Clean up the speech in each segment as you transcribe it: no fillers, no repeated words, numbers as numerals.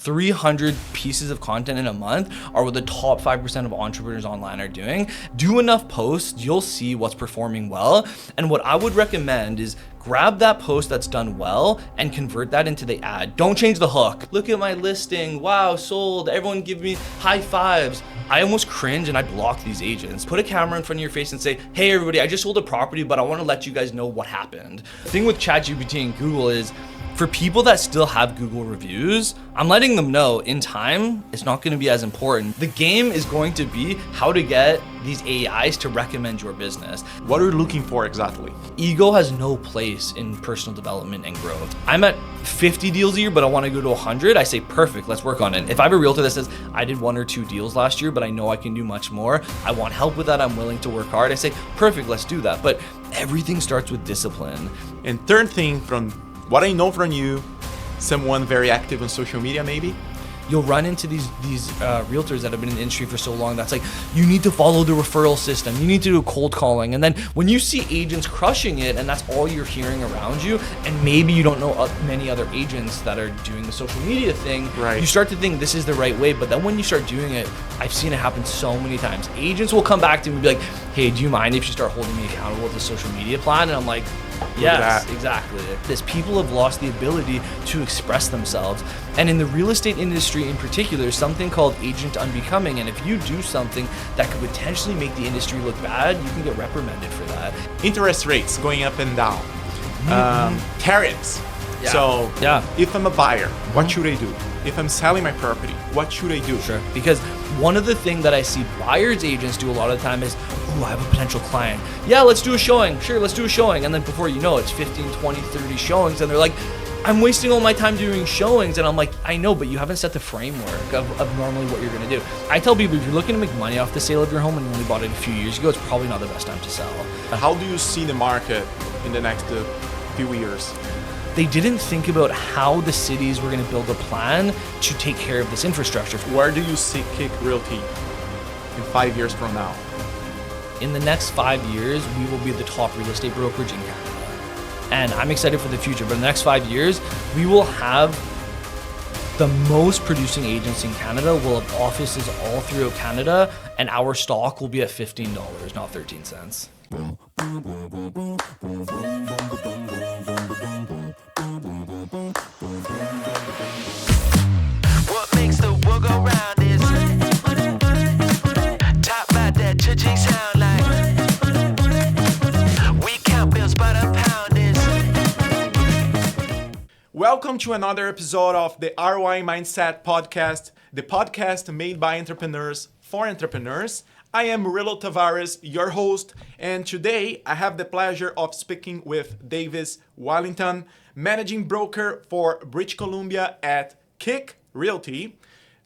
300 pieces of content in a month are what the top 5% of entrepreneurs online are doing. Do enough posts, you'll see what's performing well. And what I would recommend is grab that post that's done well and convert that into the ad. Don't change the hook. Look at my listing. Wow, sold. Everyone give me high fives. I almost cringe and I block these agents. Put a camera in front of your face and say, hey everybody, I just sold a property, but I want to let you guys know what happened. The thing with ChatGPT and Google is, for people that still have Google reviews, I'm letting them know in time, it's not going to be as important. The game is going to be how to get these AIs to recommend your business. What are you looking for exactly? Ego has no place in personal development and growth. I'm at 50 deals a year, but I want to go to 100. I say, perfect, let's work on it. If I have a realtor that says, I did 1 or 2 deals last year, but I know I can do much more, I want help with that, I'm willing to work hard, I say, perfect, let's do that. But everything starts with discipline. And third thing, from what I know from you, someone very active on social media maybe? You'll run into these realtors that have been in the industry for so long that's like, you need to follow the referral system, you need to do cold calling. And then when you see agents crushing it and that's all you're hearing around you, and maybe you don't know many other agents that are doing the social media thing, right, you start to think this is the right way. But then when you start doing it, I've seen it happen so many times. Agents will come back to me and be like, hey, do you mind if you start holding me accountable with the social media plan? And I'm like, yes, exactly. This people have lost the ability to express themselves. And in the real estate industry in particular, there's something called agent unbecoming. And if you do something that could potentially make the industry look bad, you can get reprimanded for that. Interest rates going up and down. Tariffs. Yeah. So yeah, if I'm a buyer, what should I do? If I'm selling my property, what should I do? Sure. Because one of the things that I see buyers agents do a lot of the time is, oh, I have a potential client. Yeah, let's do a showing. Sure, let's do a showing. And then before you know it, it's 15, 20, 30 showings. And they're like, I'm wasting all my time doing showings. And I'm like, I know, but you haven't set the framework of normally what you're going to do. I tell people, if you're looking to make money off the sale of your home and you only bought it a few years ago, it's probably not the best time to sell. How do you see the market in the next few years? They didn't think about how the cities were going to build a plan to take care of this infrastructure. Where do you see KIC Realty in 5 years from now? In the next 5 years, we will be the top real estate brokerage in Canada. And I'm excited for the future, but in the next 5 years, we will have the most producing agents in Canada. We'll have offices all throughout Canada, and our stock will be at $15, not 13 cents. What makes the world go round is top about that cha-ching sound like we count bills by the pound is. Welcome to another episode of the ROI Mindset Podcast, the podcast made by entrepreneurs for entrepreneurs. I am Murilo Tavares, your host, and today I have the pleasure of speaking with Davis Wallington, managing broker for British Columbia at KIC Realty.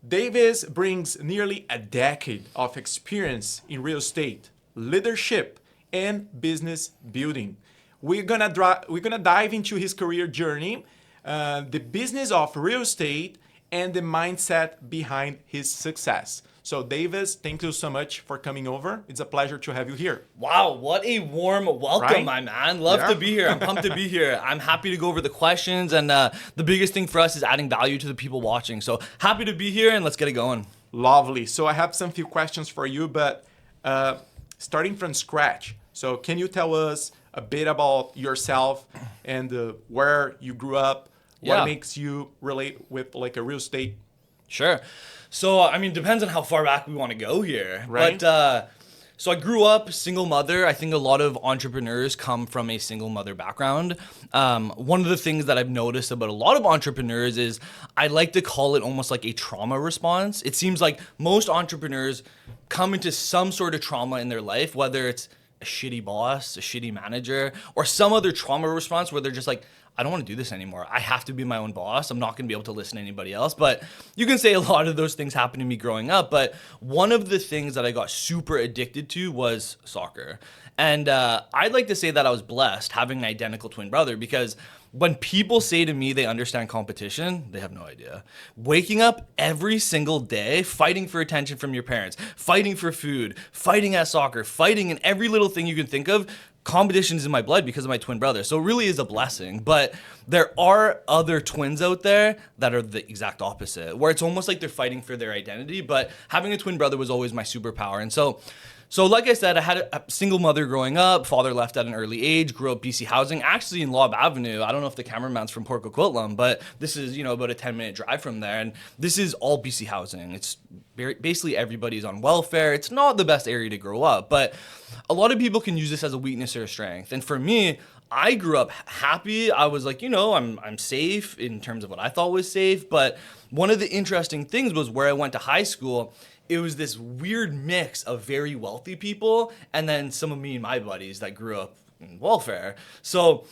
Davis brings nearly a decade of experience in real estate, leadership, and business building. We're gonna dive into his career journey, the business of real estate, and the mindset behind his success. So Davis, thank you so much for coming over. It's a pleasure to have you here. Wow, what a warm welcome, right? My man. Love to be here. I'm pumped to be here. I'm happy to go over the questions, and the biggest thing for us is adding value to the people watching. So happy to be here, and let's get it going. Lovely. So I have some few questions for you, but starting from scratch. So can you tell us a bit about yourself and where you grew up? What makes you relate with like a real estate? Sure. So, I mean, depends on how far back we want to go here. Right. But, so I grew up single mother. I think a lot of entrepreneurs come from a single mother background. One of the things that I've noticed about a lot of entrepreneurs is I like to call it almost like a trauma response. It seems like most entrepreneurs come into some sort of trauma in their life, whether it's a shitty boss, a shitty manager, or some other trauma response where they're just like, I don't want to do this anymore. I have to be my own boss. I'm not going to be able to listen to anybody else. But you can say a lot of those things happened to me growing up. But one of the things that I got super addicted to was soccer. And I'd like to say that I was blessed having an identical twin brother, because when people say to me they understand competition, they have no idea. Waking up every single day, fighting for attention from your parents, fighting for food, fighting at soccer, fighting in every little thing you can think of, competition is in my blood because of my twin brother. So it really is a blessing. But there are other twins out there that are the exact opposite, where it's almost like they're fighting for their identity. But having a twin brother was always my superpower. And so like I said, I had a single mother growing up. Father left at an early age, grew up BC housing, actually in Lob Avenue. I don't know if the cameraman's from Port Coquitlam, but this is, about a 10-minute drive from there. And this is all BC housing. It's basically everybody's on welfare. It's not the best area to grow up, but a lot of people can use this as a weakness or a strength. And for me, I grew up happy. I was like, I'm safe in terms of what I thought was safe. But one of the interesting things was where I went to high school, it was this weird mix of very wealthy people and then some of me and my buddies that grew up in welfare. So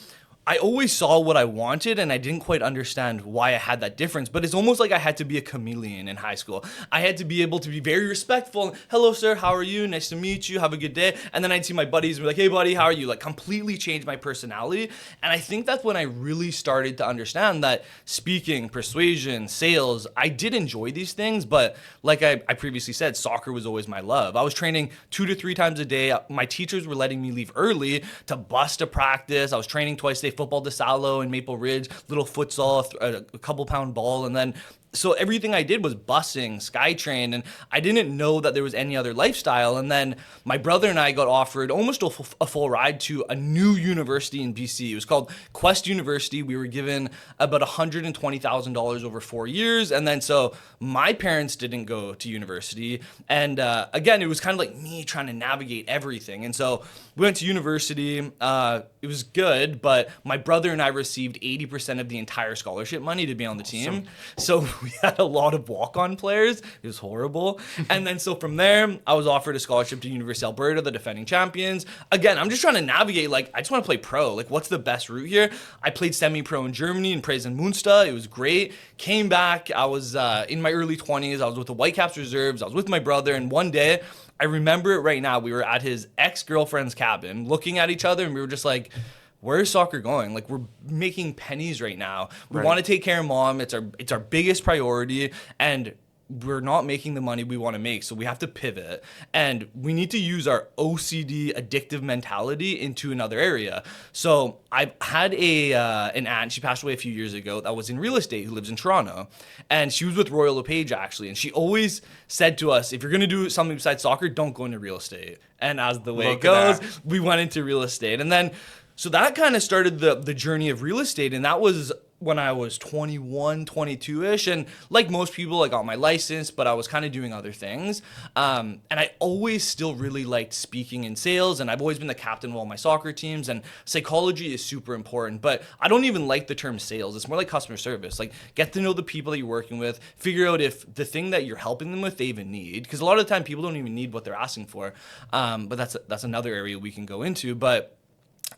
I always saw what I wanted and I didn't quite understand why I had that difference, but it's almost like I had to be a chameleon in high school. I had to be able to be very respectful. Hello, sir. How are you? Nice to meet you. Have a good day. And then I'd see my buddies and be like, hey, buddy, how are you? Like completely change my personality. And I think that's when I really started to understand that speaking, persuasion, sales, I did enjoy these things, but like I previously said, soccer was always my love. I was training 2 to 3 times a day. My teachers were letting me leave early to bus to practice. I was training twice a day. Football to Salo and Maple Ridge, little futsal, a couple pound ball, and then so everything I did was busing, SkyTrain, and I didn't know that there was any other lifestyle. And then my brother and I got offered almost a full ride to a new university in BC. It was called Quest University. We were given about $120,000 over 4 years. And then so my parents didn't go to university. And again, it was kind of like me trying to navigate everything. And so we went to university. It was good, but my brother and I received 80% of the entire scholarship money to be on the team. So we had a lot of walk-on players. It was horrible. And then so from there, I was offered a scholarship to University of Alberta, the defending champions. Again, I'm just trying to navigate, I just want to play pro. What's the best route here? I played semi-pro in Germany in Preußen Münster. It was great. Came back. I was in my early 20s. I was with the Whitecaps reserves. I was with my brother. And one day, I remember it right now. We were at his ex-girlfriend's cabin looking at each other, and we were just like, where's soccer going? We're making pennies right now. We want to take care of mom. It's our biggest priority, and we're not making the money we want to make. So we have to pivot, and we need to use our OCD addictive mentality into another area. So I had an aunt. She passed away a few years ago that was in real estate, who lives in Toronto, and she was with Royal LePage actually. And she always said to us, if you're going to do something besides soccer, don't go into real estate. And as the way it goes, we went into real estate. And then so that kind of started the journey of real estate, and that was when I was 21, 22-ish, and like most people, I got my license, but I was kind of doing other things, and I always still really liked speaking and sales, and I've always been the captain of all my soccer teams, and psychology is super important, but I don't even like the term sales. It's more like customer service. Get to know the people that you're working with, figure out if the thing that you're helping them with they even need, because a lot of the time people don't even need what they're asking for, but that's another area we can go into. But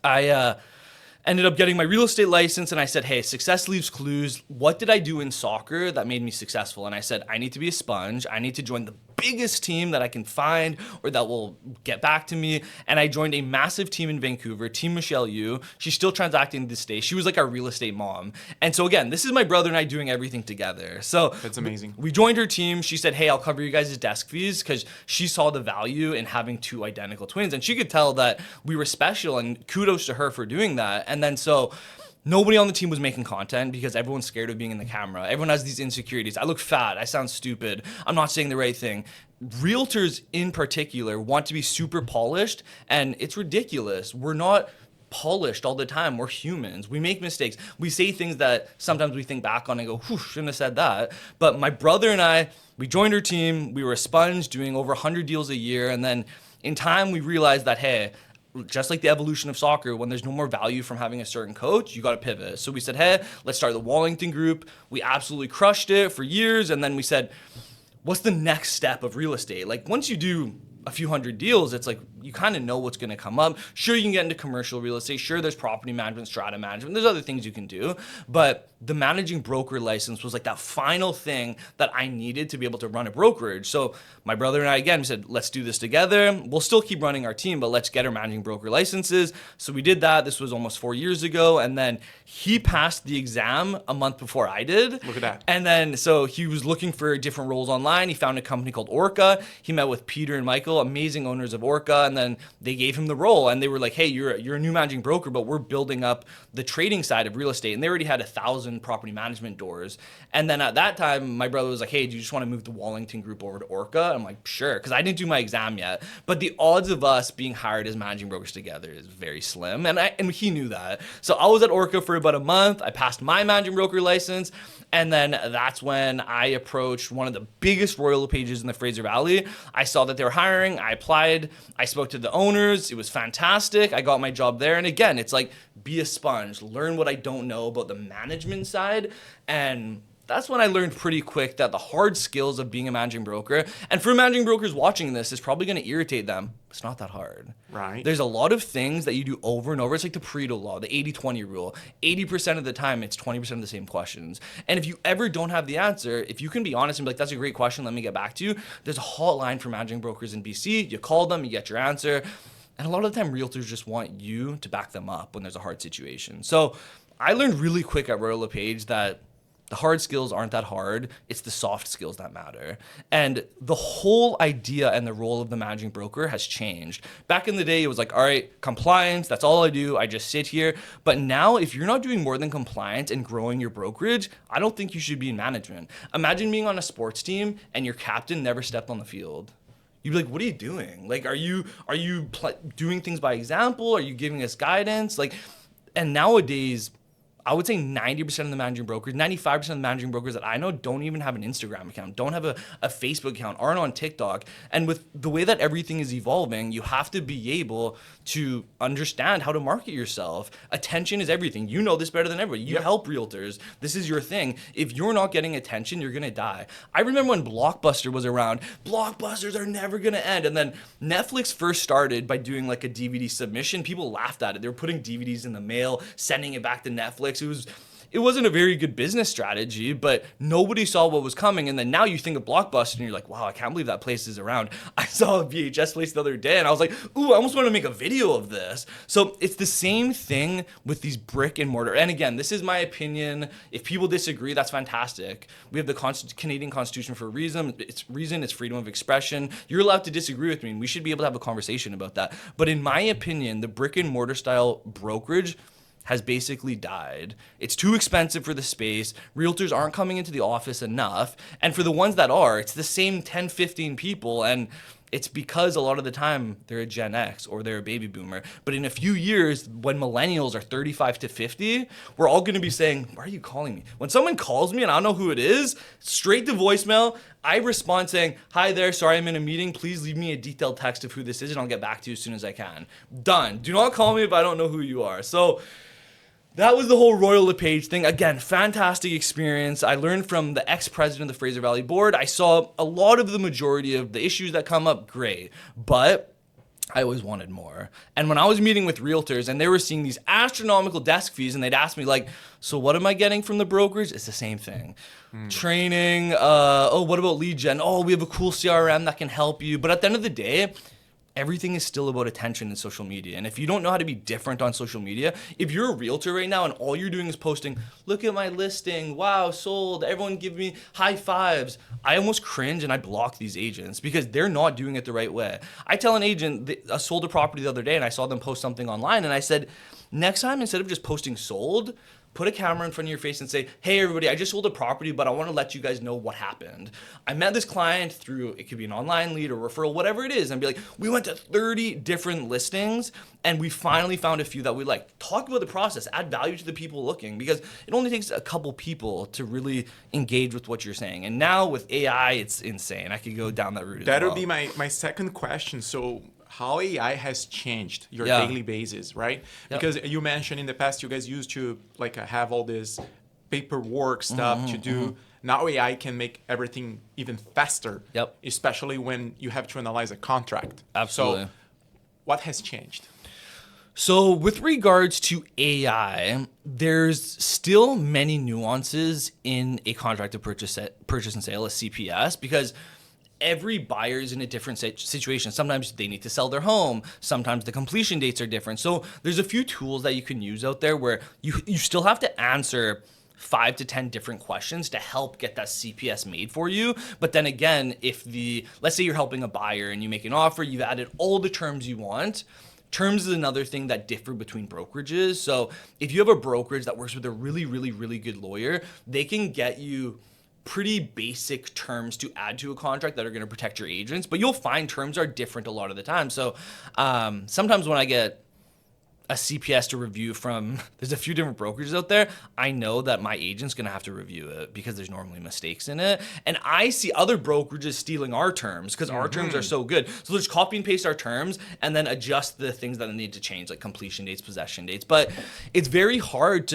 I ended up getting my real estate license, and I said, hey, success leaves clues. What did I do in soccer that made me successful? And I said, I need to be a sponge. I need to join the biggest team that I can find or that will get back to me. And I joined a massive team in Vancouver, Team Michelle Yu. She's still transacting to this day. She was like our real estate mom. And so again, this is my brother and I doing everything together. So that's amazing. We joined her team. She said, hey, I'll cover you guys' desk fees, because she saw the value in having 2 identical twins. And she could tell that we were special, and kudos to her for doing that. And then so nobody on the team was making content because everyone's scared of being in the camera. Everyone has these insecurities. I look fat. I sound stupid. I'm not saying the right thing. Realtors in particular want to be super polished, and it's ridiculous. We're not polished all the time. We're humans. We make mistakes. We say things that sometimes we think back on and go, whew, shouldn't have said that. But my brother and I, we joined her team. We were a sponge doing over 100 deals a year. And then in time, we realized that, hey, just like the evolution of soccer, when there's no more value from having a certain coach, you got to pivot. So we said, hey, let's start the Wallington group. We absolutely crushed it for years. And then we said, what's the next step of real estate? Once you do a few hundred deals, it's you kind of know what's going to come up. Sure, you can get into commercial real estate. Sure, there's property management, strata management. There's other things you can do. But the managing broker license was that final thing that I needed to be able to run a brokerage. So my brother and I, again, we said, let's do this together. We'll still keep running our team, but let's get our managing broker licenses. So we did that. This was almost 4 years ago. And then he passed the exam a month before I did. Look at that. And then so he was looking for different roles online. He found a company called Orca. He met with Peter and Michael, amazing owners of Orca. And and then they gave him the role, and they were like, hey, you're a new managing broker, but we're building up the trading side of real estate. And they already had 1,000 property management doors. And then at that time, my brother was like, hey, do you just want to move the Wallington group over to Orca? I'm like, sure, because I didn't do my exam yet. But the odds of us being hired as managing brokers together is very slim. And he knew that. So I was at Orca for about a month. I passed my managing broker license. And then that's when I approached one of the biggest Royal LePages in the Fraser Valley. I saw that they were hiring. I applied. I spoke to the owners. It was fantastic. I got my job there. And again, it's like, be a sponge. Learn what I don't know about the management side. And that's when I learned pretty quick that the hard skills of being a managing broker, and for managing brokers watching this, is probably going to irritate them. It's not that hard. Right. There's a lot of things that you do over and over. It's like the Pareto law, the 80-20 rule. 80% of the time, it's 20% of the same questions. And if you ever don't have the answer, if you can be honest and be like, that's a great question, let me get back to you. There's a hotline for managing brokers in BC. You call them, you get your answer. And a lot of the time, realtors just want you to back them up when there's a hard situation. So I learned really quick at Royal LePage that the hard skills aren't that hard. It's the soft skills that matter. And the whole idea and the role of the managing broker has changed. Back in the day, it was like, all right, compliance, that's all I do. I just sit here. But now, if you're not doing more than compliance and growing your brokerage, I don't think you should be in management. Imagine being on a sports team and your captain never stepped on the field. You'd be like, what are you doing? Like, are you doing things by example? Are you giving us guidance? Like, and nowadays, I would say 90% of the managing brokers, 95% of the managing brokers that I know don't even have an Instagram account, don't have a Facebook account, aren't on TikTok. And with the way that everything is evolving, you have to be able to understand how to market yourself. Attention is everything. You know this better than everybody. You help realtors. This is your thing. If you're not getting attention, you're going to die. I remember when Blockbuster was around. Blockbusters are never going to end. And then Netflix first started by doing like a DVD submission. People laughed at it. They were putting DVDs in the mail, sending it back to Netflix. It wasn't a very good business strategy, but nobody saw what was coming. And then now you think of Blockbuster and you're like, wow, I can't believe that place is around. I saw a VHS place the other day and I was like, ooh, I almost want to make a video of this. So it's the same thing with these brick and mortar. And again, this is my opinion. If people disagree, that's fantastic. We have the Canadian Constitution for a reason. It's freedom of expression. You're allowed to disagree with me and we should be able to have a conversation about that. But in my opinion, the brick and mortar style brokerage has basically died. It's too expensive for the space. Realtors aren't coming into the office enough. And for the ones that are, it's the same 10, 15 people. And it's because a lot of the time they're a Gen X or they're a baby boomer. But in a few years, when millennials are 35 to 50, we're all gonna be saying, why are you calling me? When someone calls me and I don't know who it is, straight to voicemail, I respond saying, hi there, sorry I'm in a meeting. Please leave me a detailed text of who this is and I'll get back to you as soon as I can. Done. Do not call me if I don't know who you are. So that was the whole Royal LePage thing. Again, fantastic experience. I learned from the ex-president of the Fraser Valley Board. I saw a lot of the majority of the issues that come up, great. But I always wanted more. And when I was meeting with realtors and they were seeing these astronomical desk fees and they'd ask me like, so what am I getting from the brokerage? It's the same thing. Training, what about lead gen? Oh, we have a cool CRM that can help you. But at the end of the day, everything is still about attention in social media. And if you don't know how to be different on social media, if you're a realtor right now and all you're doing is posting, look at my listing, wow, sold, everyone give me high fives, I almost cringe and I block these agents because they're not doing it the right way. I tell an agent, I sold a property the other day and I saw them post something online and I said, next time, instead of just posting sold, put a camera in front of your face and say, hey, everybody, I just sold a property, but I want to let you guys know what happened. I met this client through, it could be an online lead or referral, whatever it is, and be like, we went to 30 different listings, and we finally found a few that we like. Talk about the process, add value to the people looking, because it only takes a couple people to really engage with what you're saying. And now with AI, it's insane. I could go down that route as well. That would be my second question. So how AI has changed your daily basis, right? Because you mentioned in the past you guys used to like have all this paperwork stuff to do. Now AI can make everything even faster, especially when you have to analyze a contract. Absolutely. So what has changed? So with regards to AI, there's still many nuances in a contract of purchase and sale, a CPS, because every buyer is in a different situation. Sometimes they need to sell their home. Sometimes the completion dates are different. So there's a few tools that you can use out there where you still have to answer 5 to 10 different questions to help get that CPS made for you. But then again, let's say you're helping a buyer and you make an offer, you've added all the terms you want. Terms is another thing that differ between brokerages. So if you have a brokerage that works with a really, really, really good lawyer, they can get you pretty basic terms to add to a contract that are going to protect your agents, but you'll find terms are different a lot of the time. So sometimes when I get a CPS to review from, there's a few different brokerages out there, I know that my agent's going to have to review it because there's normally mistakes in it. And I see other brokerages stealing our terms because our terms are so good. So they'll just copy and paste our terms and then adjust the things that need to change, like completion dates, possession dates. But it's very hard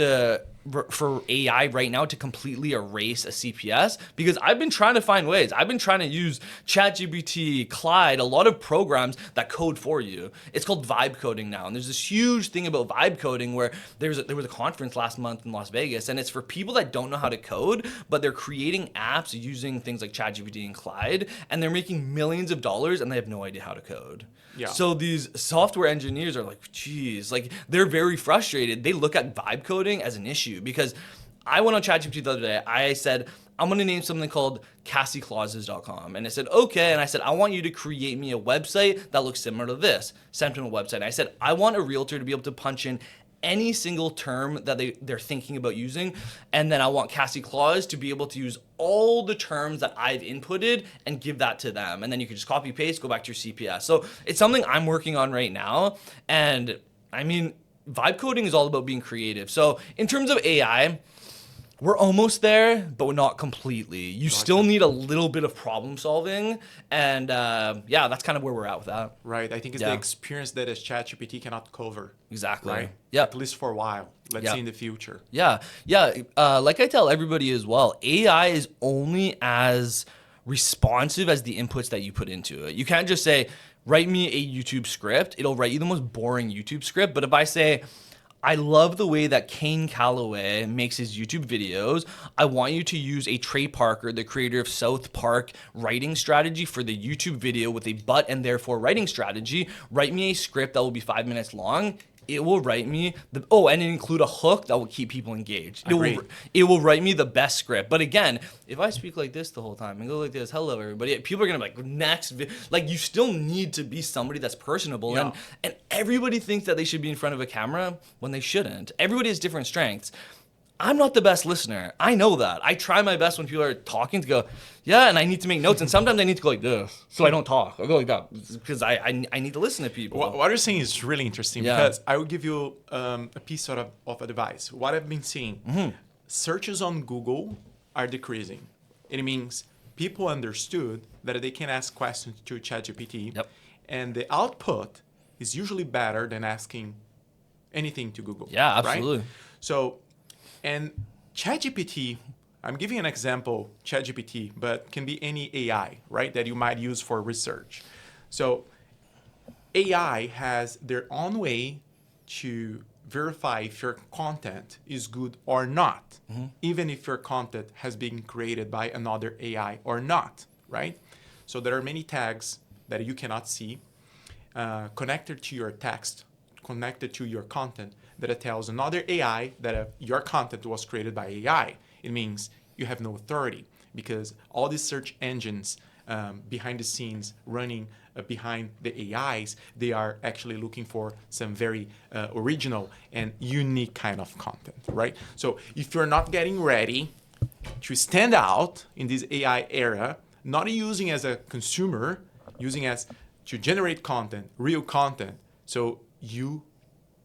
for AI right now to completely erase a CPS because I've been trying to find ways. I've been trying to use ChatGPT, Clyde, a lot of programs that code for you. It's called vibe coding now. And there's this huge thing about vibe coding where there was a conference last month in Las Vegas, and it's for people that don't know how to code, but they're creating apps using things like ChatGPT and Clyde, and they're making millions of dollars and they have no idea how to code. Yeah. So these software engineers are like, geez, like they're very frustrated. They look at vibe coding as an issue because I went on ChatGPT the other day. I said, I'm going to name something called CASIClauses.com. And I said, okay. And I said, I want you to create me a website that looks similar to this. Sent him a website. And I said, I want a realtor to be able to punch in any single term that they're thinking about using. And then I want KIC Clause to be able to use all the terms that I've inputted and give that to them. And then you can just copy paste, go back to your CPS. So it's something I'm working on right now. And I mean, vibe coding is all about being creative. So in terms of AI, we're almost there, but we're not completely. You still need a little bit of problem solving. And yeah, that's kind of where we're at with that. Right. I think it's the experience that a ChatGPT cannot cover. Exactly. Right? Yeah. At least for a while. Let's see in the future. Yeah. Yeah. Like I tell everybody as well, AI is only as responsive as the inputs that you put into it. You can't just say, write me a YouTube script. It'll write you the most boring YouTube script. But if I say, I love the way that Kane Calloway makes his YouTube videos. I want you to use a Trey Parker, the creator of South Park, writing strategy for the YouTube video with a but and therefore writing strategy. Write me a script that will be 5 minutes long. It will write me and include a hook that will keep people engaged. It will write me the best script. But again, if I speak like this the whole time and go like this, hello everybody, people are gonna be like, like you still need to be somebody that's personable. Yeah. And everybody thinks that they should be in front of a camera when they shouldn't. Everybody has different strengths. I'm not the best listener. I know that. I try my best when people are talking to go, yeah, and I need to make notes. And sometimes I need to go like this so I don't talk. I go like that because I need to listen to people. What you're saying is really interesting because I will give you a piece of advice. What I've been seeing, searches on Google are decreasing. It means people understood that they can ask questions to ChatGPT, and the output is usually better than asking anything to Google. Yeah, absolutely. Right? So, and ChatGPT, I'm giving an example, ChatGPT, but can be any AI, right, that you might use for research. So AI has their own way to verify if your content is good or not, even if your content has been created by another AI or not, right? So there are many tags that you cannot see connected to your text, connected to your content, that tells another AI that your content was created by AI. It means you have no authority because all these search engines behind the scenes running behind the AIs, they are actually looking for some very original and unique kind of content, right? So if you're not getting ready to stand out in this AI era, not using as a consumer, using as to generate content, real content, so you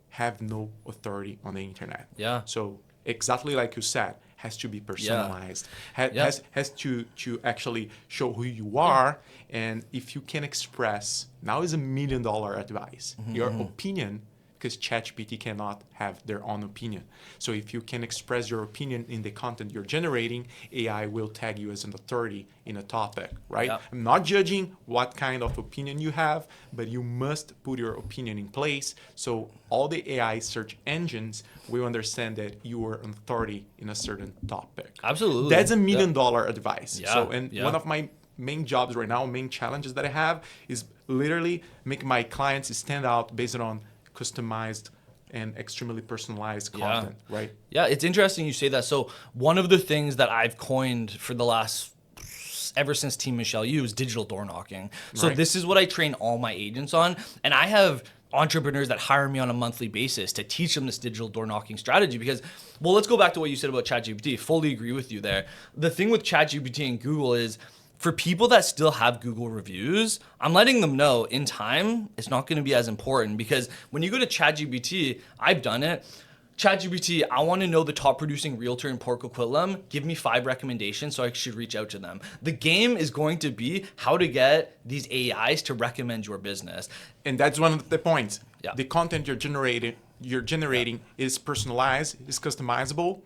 have no authority on the internet. Yeah. So exactly like you said, has to be personalized. Has to actually show who you are. And if you can express, now is $1 million advice, your opinion, because ChatGPT cannot have their own opinion. So if you can express your opinion in the content you're generating, AI will tag you as an authority in a topic, right? Yeah. I'm not judging what kind of opinion you have, but you must put your opinion in place so all the AI search engines will understand that you are an authority in a certain topic. Absolutely. That's $1 million advice. Yeah. So, one of my main jobs right now, main challenges that I have is literally make my clients stand out based on customized and extremely personalized content, right? Yeah, it's interesting you say that. So one of the things that I've coined for the last ever since Team Michelle U is digital door knocking. So Right. this is what I train all my agents on, and I have entrepreneurs that hire me on a monthly basis to teach them this digital door knocking strategy because, well, let's go back to what you said about ChatGPT. Fully agree with you there. The thing with ChatGPT and Google is for people that still have Google reviews, I'm letting them know in time it's not going to be as important because when you go to ChatGPT, I've done it. ChatGPT, I want to know the top producing realtor in Port Coquitlam. Give me 5 recommendations so I should reach out to them. The game is going to be how to get these AIs to recommend your business. And that's one of the points. Yeah. The content you're generating is personalized, is customizable.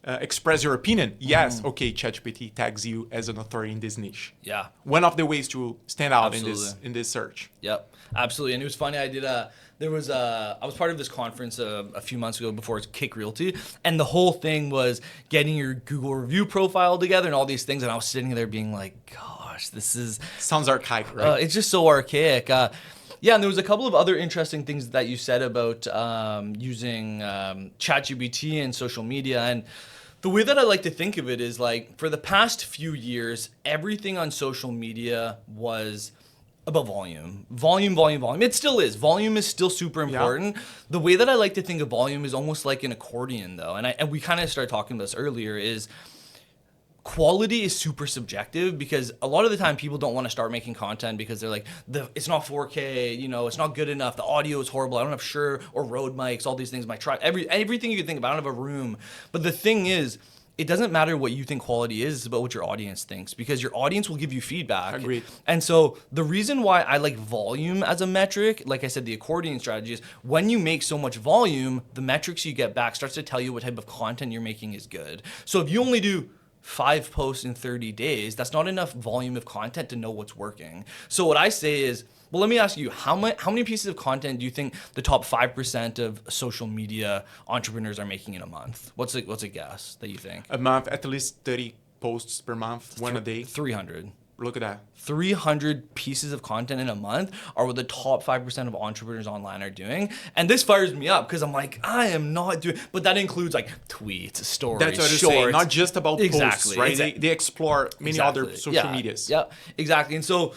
Express your opinion. Yes, okay, ChatGPT tags you as an authority in this niche. Yeah. One of the ways to stand out Absolutely. in this search. Yep, absolutely. And it was funny. I was part of this conference a few months ago before it's KIC Realty, and the whole thing was getting your Google review profile together and all these things. And I was sitting there being like, gosh, this is Sounds archaic, right? it's just so archaic. Yeah, and there was a couple of other interesting things that you said about using ChatGPT and social media. And the way that I like to think of it is like for the past few years, everything on social media was about volume. Volume. It still is. Volume is still super important. The way that I like to think of volume is almost like an accordion though. And we kind of started talking about this earlier is quality is super subjective because a lot of the time people don't want to start making content because they're like, it's not 4K, it's not good enough. The audio is horrible. I don't have Shure or Rode mics, all these things. Everything you can think of. I don't have a room. But the thing is, it doesn't matter what you think quality is, it's about what your audience thinks because your audience will give you feedback. Agreed. And so the reason why I like volume as a metric, like I said, the accordion strategy is when you make so much volume, the metrics you get back starts to tell you what type of content you're making is good. So if you only do 5 posts in 30 days, that's not enough volume of content to know what's working. So what I say is, well, let me ask you, how many pieces of content do you think the top 5% of social media entrepreneurs are making in a month? What's a guess that you think? A month, at least 30 posts per month, one a day. 300. Look at that. 300 pieces of content in a month are what the top 5% of entrepreneurs online are doing. And this fires me up because I'm like, I am not doing, but that includes like tweets, stories, That's what I'm shorts. saying. Not just about posts, right? Exactly. They explore many other social medias. Yeah, exactly. And so,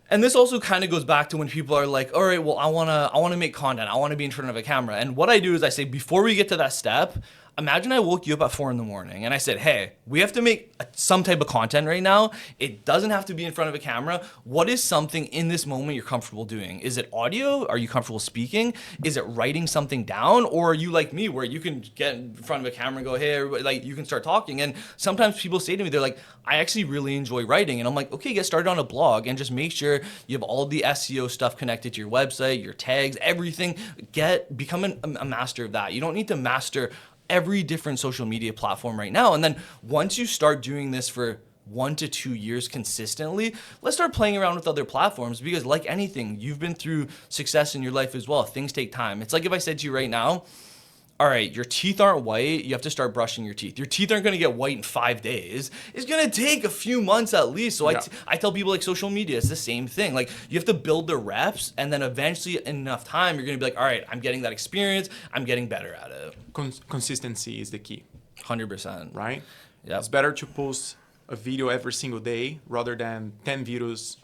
and this also kind of goes back to when people are like, all right, well, I wanna make content. I wanna be in front of a camera. And what I do is I say, before we get to that step, imagine I woke you up at 4 a.m. and I said, hey, we have to make some type of content right now. It doesn't have to be in front of a camera. What is something in this moment you're comfortable doing? Is it audio? Are you comfortable speaking? Is it writing something down? Or are you like me where you can get in front of a camera and go, hey, everybody, like you can start talking. And sometimes people say to me, they're like, I actually really enjoy writing. And I'm like, okay, get started on a blog and just make sure you have all the SEO stuff connected to your website, your tags, everything. Become a master of that. You don't need to master every different social media platform right now. And then once you start doing this for 1 to 2 years consistently, let's start playing around with other platforms because like anything, you've been through success in your life as well. Things take time. It's like if I said to you right now, all right, your teeth aren't white, you have to start brushing your teeth. Your teeth aren't gonna get white in 5 days. It's gonna take a few months at least. So I tell people like social media, it's the same thing. Like you have to build the reps and then eventually in enough time, you're gonna be like, all right, I'm getting that experience, I'm getting better at it. Consistency is the key. 100%. Right? Yep. It's better to post a video every single day rather than 10 videos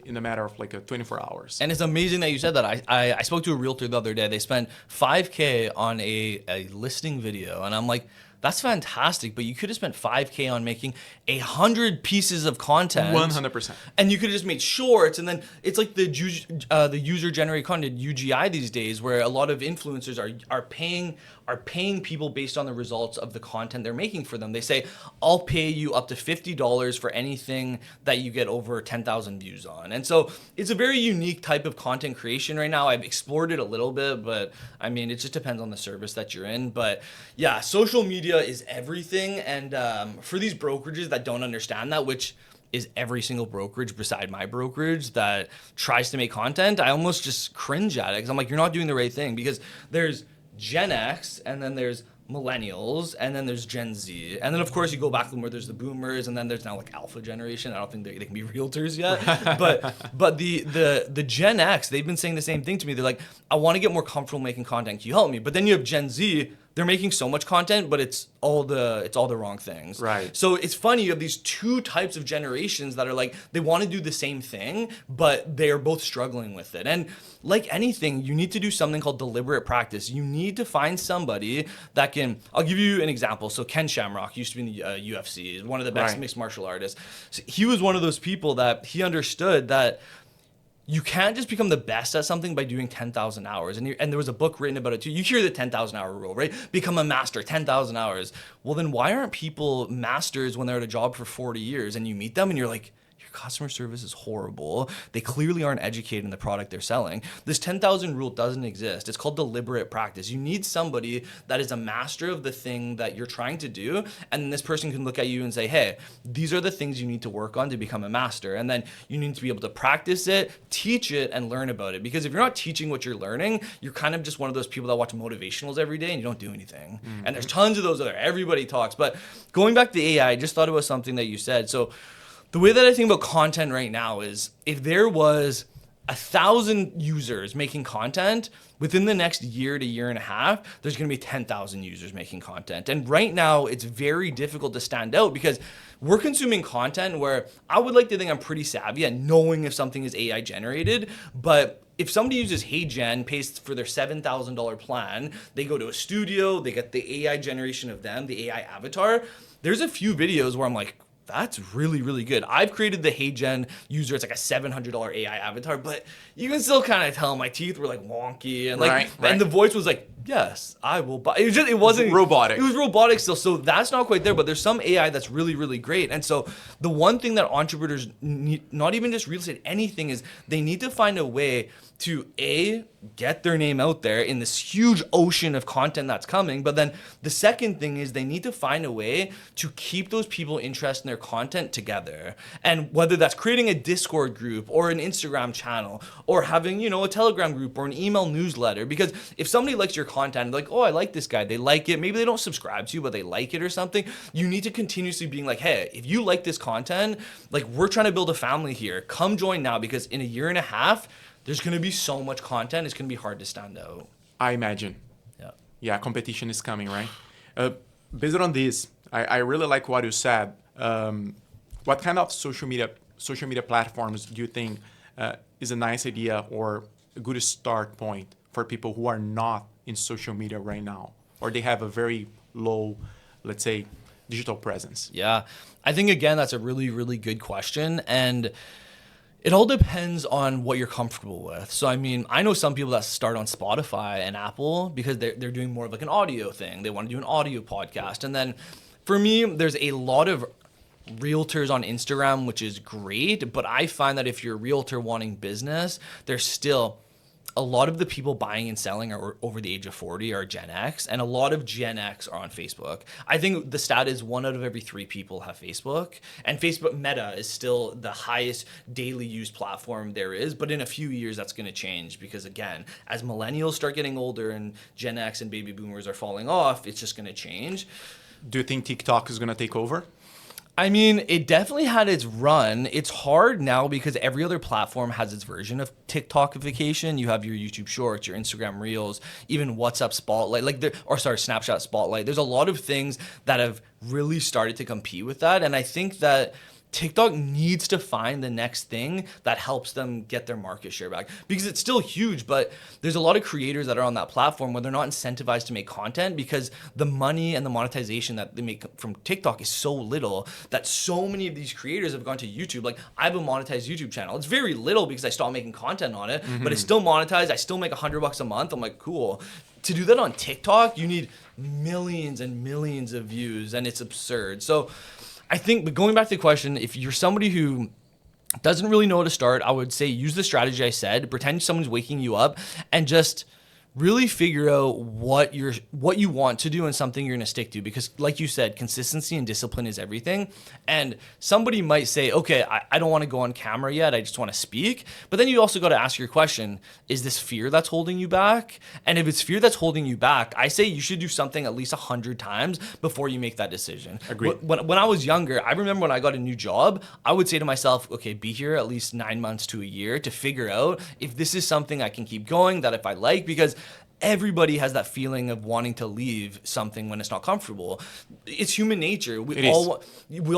in a matter of like 24 hours. And it's amazing that you said that. I spoke to a realtor the other day. They spent $5K on a listing video. And I'm like, that's fantastic. But you could have spent $5K on making 100 pieces of content. 100%. And you could have just made shorts. And then it's like the user-generated content, UGI these days, where a lot of influencers are paying people based on the results of the content they're making for them. They say, I'll pay you up to $50 for anything that you get over 10,000 views on. And so it's a very unique type of content creation right now. I've explored it a little bit, but I mean, it just depends on the service that you're in. But yeah, social media is everything. And for these brokerages that don't understand that, which is every single brokerage beside my brokerage that tries to make content, I almost just cringe at it because I'm like, you're not doing the right thing because there's Gen X and then there's millennials, and then there's Gen Z, and then of course you go back where there's the boomers, and then there's now like alpha generation. I don't think they can be realtors yet, but the Gen X, they've been saying the same thing to me. They're like, I want to get more comfortable making content. Can you help me? But then you have Gen Z. They're making so much content, but it's all the wrong things. Right. So it's funny, you have these two types of generations that are like, they want to do the same thing, but they are both struggling with it. And like anything, you need to do something called deliberate practice. You need to find somebody that can, I'll give you an example. So Ken Shamrock used to be in the UFC, one of the best mixed martial artists. So he was one of those people that he understood that you can't just become the best at something by doing 10,000 hours. And there was a book written about it too. You hear the 10,000 hour rule, right? Become a master, 10,000 hours. Well, then why aren't people masters when they're at a job for 40 years and you meet them and you're like, your customer service is horrible. They clearly aren't educated in the product they're selling. This 10,000 rule doesn't exist. It's called deliberate practice. You need somebody that is a master of the thing that you're trying to do. And then this person can look at you and say, hey, these are the things you need to work on to become a master. And then you need to be able to practice it, teach it, and learn about it. Because if you're not teaching what you're learning, you're kind of just one of those people that watch motivationals every day and you don't do anything. Mm-hmm. And there's tons of those out there. Everybody talks. But going back to AI, I just thought about something that you said. So the way that I think about content right now is if there was 1,000 users making content, within the next year to year and a half, there's going to be 10,000 users making content. And right now, it's very difficult to stand out because we're consuming content where I would like to think I'm pretty savvy at knowing if something is AI generated, but if somebody uses HeyGen, pays for their $7,000 plan, they go to a studio, they get the AI generation of them, the AI avatar. There's a few videos where I'm like, that's really, really good. I've created the HeyGen user. It's like a $700 AI avatar, but you can still kind of tell my teeth were like wonky and like, and the voice was like, yes, I will buy. It wasn't robotic. It was robotic still. So that's not quite there, but there's some AI that's really, really great. And so the one thing that entrepreneurs need, not even just real estate, anything, is they need to find a way to get their name out there in this huge ocean of content that's coming. But then the second thing is they need to find a way to keep those people interested in their content together. And whether that's creating a Discord group or an Instagram channel or having, a Telegram group or an email newsletter. Because if somebody likes your content, like, oh, I like this guy, they like it. Maybe they don't subscribe to you, but they like it or something. You need to continuously being like, hey, if you like this content, like we're trying to build a family here, come join now, because in a year and a half, there's going to be so much content, it's going to be hard to stand out. I imagine. Yeah. Yeah, competition is coming, right? Based on this, I really like what you said. What kind of social media platforms do you think is a nice idea or a good start point for people who are not in social media right now, or they have a very low, let's say, digital presence? Yeah, I think, again, that's a really, really good question. And it all depends on what you're comfortable with. So, I mean, I know some people that start on Spotify and Apple because they're doing more of like an audio thing. They want to do an audio podcast. And then for me, there's a lot of realtors on Instagram, which is great. But I find that if you're a realtor wanting business, there's still a lot of the people buying and selling are over the age of 40 are Gen X, and a lot of Gen X are on Facebook. I think the stat is 1 out of every 3 people have Facebook, and Facebook Meta is still the highest daily used platform there is. But in a few years, that's going to change because, again, as millennials start getting older and Gen X and baby boomers are falling off, it's just going to change. Do you think TikTok is going to take over? I mean, it definitely had its run. It's hard now because every other platform has its version of TikTokification. You have your YouTube Shorts, your Instagram Reels, even WhatsApp Spotlight, Snapchat Spotlight. There's a lot of things that have really started to compete with that. And I think that TikTok needs to find the next thing that helps them get their market share back, because it's still huge, but there's a lot of creators that are on that platform where they're not incentivized to make content because the money and the monetization that they make from TikTok is so little that so many of these creators have gone to YouTube. Like, I have a monetized YouTube channel. It's very little because I stopped making content on it, but it's still monetized. I still make $100 a month. I'm like, cool. To do that on TikTok, you need millions and millions of views, and it's absurd. So I think, but going back to the question, if you're somebody who doesn't really know how to start, I would say use the strategy I said. Pretend someone's waking you up and just really figure out what you want to do and something you're going to stick to, because like you said, consistency and discipline is everything. And somebody might say, okay, I don't want to go on camera yet, I just want to speak. But then you also got to ask your question, is this fear that's holding you back? And if it's fear that's holding you back, I say you should do something at least 100 times before you make that decision. Agreed. When I was younger, I remember when I got a new job, I would say to myself, okay, be here at least 9 months to a year to figure out if this is something I can keep going, that if I like, because everybody has that feeling of wanting to leave something when it's not comfortable. It's human nature. We all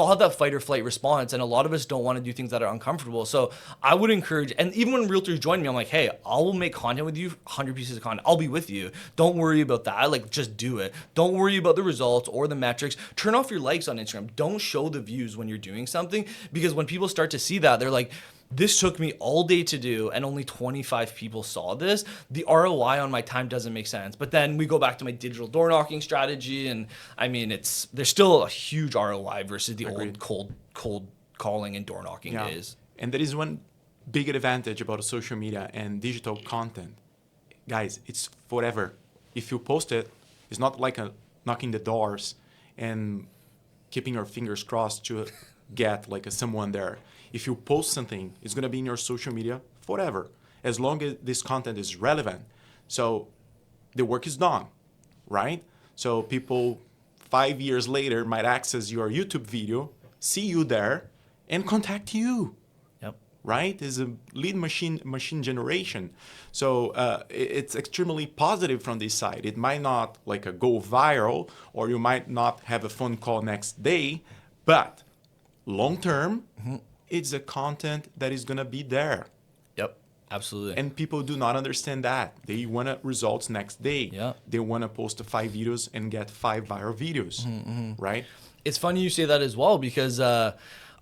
have that fight or flight response, and a lot of us don't want to do things that are uncomfortable. So I would encourage, and even when realtors join me, I'm like, hey, I will make content with you, 100 pieces of content. I'll be with you. Don't worry about that. Like, just do it. Don't worry about the results or the metrics. Turn off your likes on Instagram. Don't show the views when you're doing something, because when people start to see that, they're like, this took me all day to do and only 25 people saw this. The ROI on my time doesn't make sense. But then we go back to my digital door knocking strategy, and I mean, there's still a huge ROI versus the old cold calling and door knocking days. And there is one big advantage about social media and digital content. Guys, it's forever. If you post it, it's not like knocking the doors and keeping your fingers crossed to get like someone there. If you post something, it's going to be in your social media forever, as long as this content is relevant. So the work is done, right? So people 5 years later might access your YouTube video, see you there, and contact you. Yep. Right? It's a lead machine generation. So it's extremely positive from this side. It might not like go viral, or you might not have a phone call next day, but long term, it's a content that is going to be there. Yep, absolutely. And people do not understand that. They want results next day. Yeah. They want to post 5 videos and get 5 viral videos, right? It's funny you say that as well, because I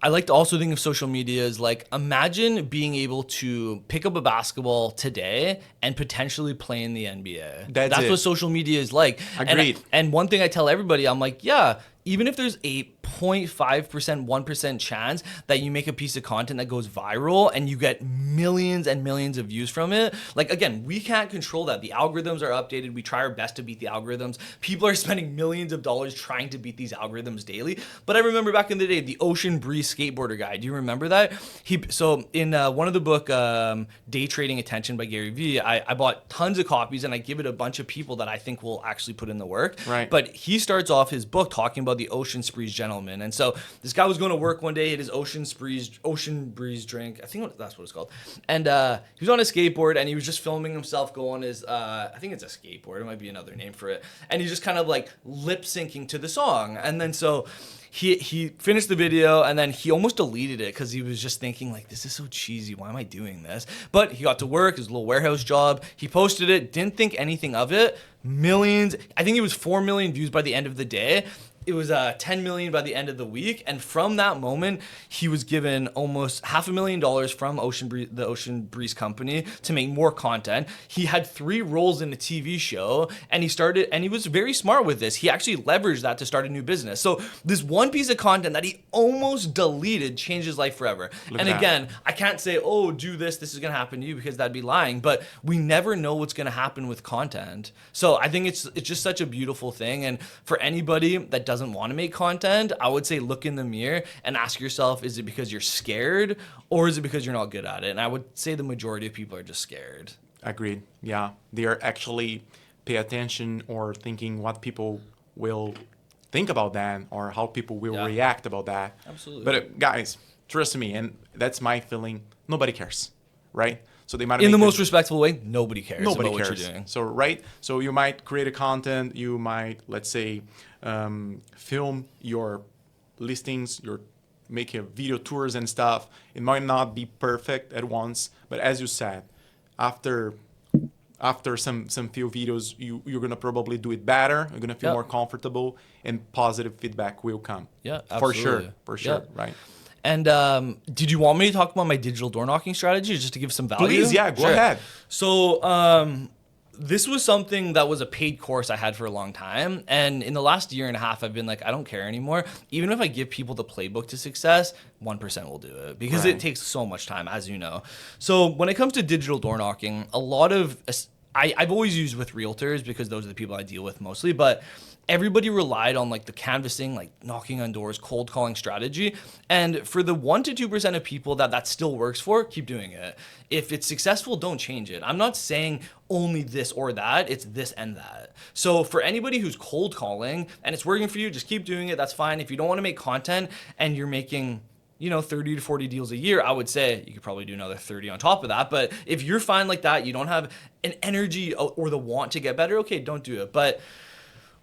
like to also think of social media as like, imagine being able to pick up a basketball today and potentially play in the NBA. That's it. what social media is like. Agreed. And one thing I tell everybody, I'm like, yeah, even if there's a 0.5%, 1% chance that you make a piece of content that goes viral and you get millions and millions of views from it, like, again, we can't control that. The algorithms are updated. We try our best to beat the algorithms. People are spending millions of dollars trying to beat these algorithms daily. But I remember back in the day, the Ocean Breeze skateboarder guy. Do you remember that? So in one of the book, Day Trading Attention by Gary Vee, I bought tons of copies and I give it a bunch of people that I think will actually put in the work. Right. But he starts off his book talking about the Ocean Breeze gentleman. And so this guy was going to work one day, hit his Ocean Breeze drink. I think that's what it's called. And he was on a skateboard and he was just filming himself go on his, I think it's a skateboard. It might be another name for it. And he's just kind of like lip syncing to the song. And then so he finished the video and then he almost deleted it because he was just thinking like, this is so cheesy. Why am I doing this? But he got to work, his little warehouse job. He posted it, didn't think anything of it. Millions. I think it was 4 million views by the end of the day. It was 10 million by the end of the week. And from that moment, he was given almost $500,000 from the Ocean Breeze company to make more content. He had 3 roles in a TV show and he was very smart with this. He actually leveraged that to start a new business. So this one piece of content that he almost deleted changed his life forever. And again, I can't say, oh, do this is going to happen to you, because that'd be lying, but we never know what's going to happen with content. So I think it's just such a beautiful thing. And for anybody that doesn't want to make content, I would say look in the mirror and ask yourself, is it because you're scared or is it because you're not good at it? And I would say the majority of people are just scared. Agreed. Yeah. They are actually pay attention or thinking what people will think about that or how people will react about that. Absolutely. But guys, trust me, and that's my feeling, nobody cares, right? So they might in the most respectful way, nobody cares about what you're doing. So right, so you might create a content, you might, let's say, film your listings, make a video tours and stuff. It might not be perfect at once, but as you said, after some few videos, you're gonna probably do it better. You're gonna feel more comfortable, and positive feedback will come. Yeah, absolutely. For sure, right. And did you want me to talk about my digital door knocking strategy just to give some value? Please, yeah, go ahead. So this was something that was a paid course I had for a long time. And in the last year and a half, I've been like, I don't care anymore. Even if I give people the playbook to success, 1% will do it because it takes so much time, as you know. So when it comes to digital door knocking, I've always used with realtors because those are the people I deal with mostly, but everybody relied on like the canvassing, like knocking on doors, cold calling strategy. And for the 1 to 2% of people that still works for, keep doing it. If it's successful, don't change it. I'm not saying only this or that, it's this and that. So for anybody who's cold calling and it's working for you, just keep doing it. That's fine. If you don't want to make content and you're making 30 to 40 deals a year, I would say you could probably do another 30 on top of that. But if you're fine like that, you don't have an energy or the want to get better, okay, don't do it. But